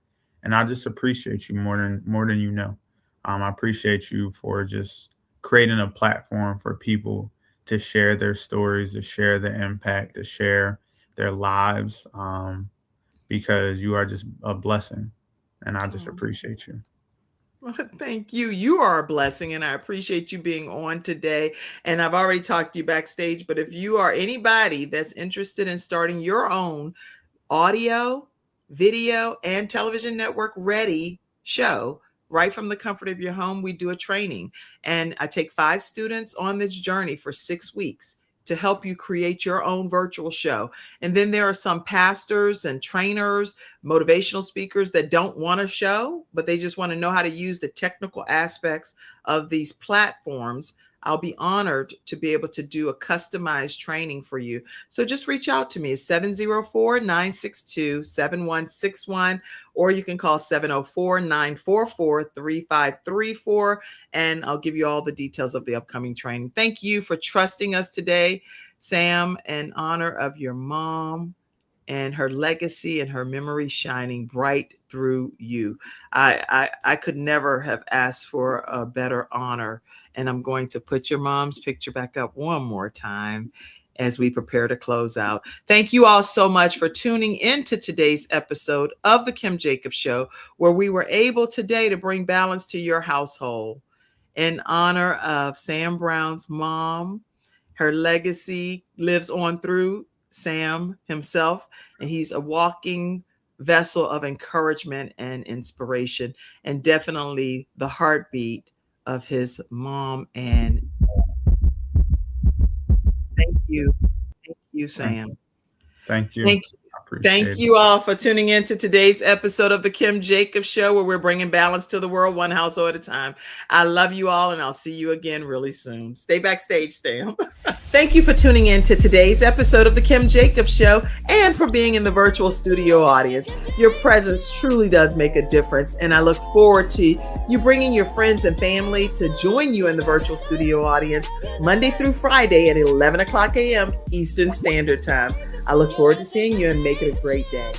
Speaker 2: And I just appreciate you more than you know. I appreciate you for just creating a platform for people to share their stories, to share their impact, to share their lives, because you are just a blessing. And I just appreciate you.
Speaker 1: Well, thank you. You are a blessing, and I appreciate you being on today. And I've already talked to you backstage, but if you are anybody that's interested in starting your own audio, video, and television network ready show right from the comfort of your home, we do a training. And I take 5 students on this journey for 6 weeks to help you create your own virtual show. And then there are some pastors and trainers, motivational speakers that don't want a show, but they just want to know how to use the technical aspects of these platforms. I'll be honored to be able to do a customized training for you. So just reach out to me. It's 704-962-7161, or you can call 704-944-3534, and I'll give you all the details of the upcoming training. Thank you for trusting us today, Sam, in honor of your mom and her legacy and her memory shining bright through you. I could never have asked for a better honor. And I'm going to put your mom's picture back up one more time as we prepare to close out. Thank you all so much for tuning into today's episode of The Kim Jacobs Show, where we were able today to bring balance to your household in honor of Sam Brown's mom. Her legacy lives on through Sam himself, and he's a walking vessel of encouragement and inspiration, and definitely the heartbeat of his mom. And thank you, Sam.
Speaker 2: Thank you.
Speaker 1: Thank you all for tuning in to today's episode of The Kim Jacobs Show, where we're bringing balance to the world, one household at a time. I love you all, and I'll see you again really soon. Stay backstage, Sam. Thank you for tuning in to today's episode of The Kim Jacobs Show, and for being in the virtual studio audience. Your presence truly does make a difference, and I look forward to you bringing your friends and family to join you in the virtual studio audience Monday through Friday at 11 o'clock a.m. Eastern Standard Time. I look forward to seeing you, and make it a great day.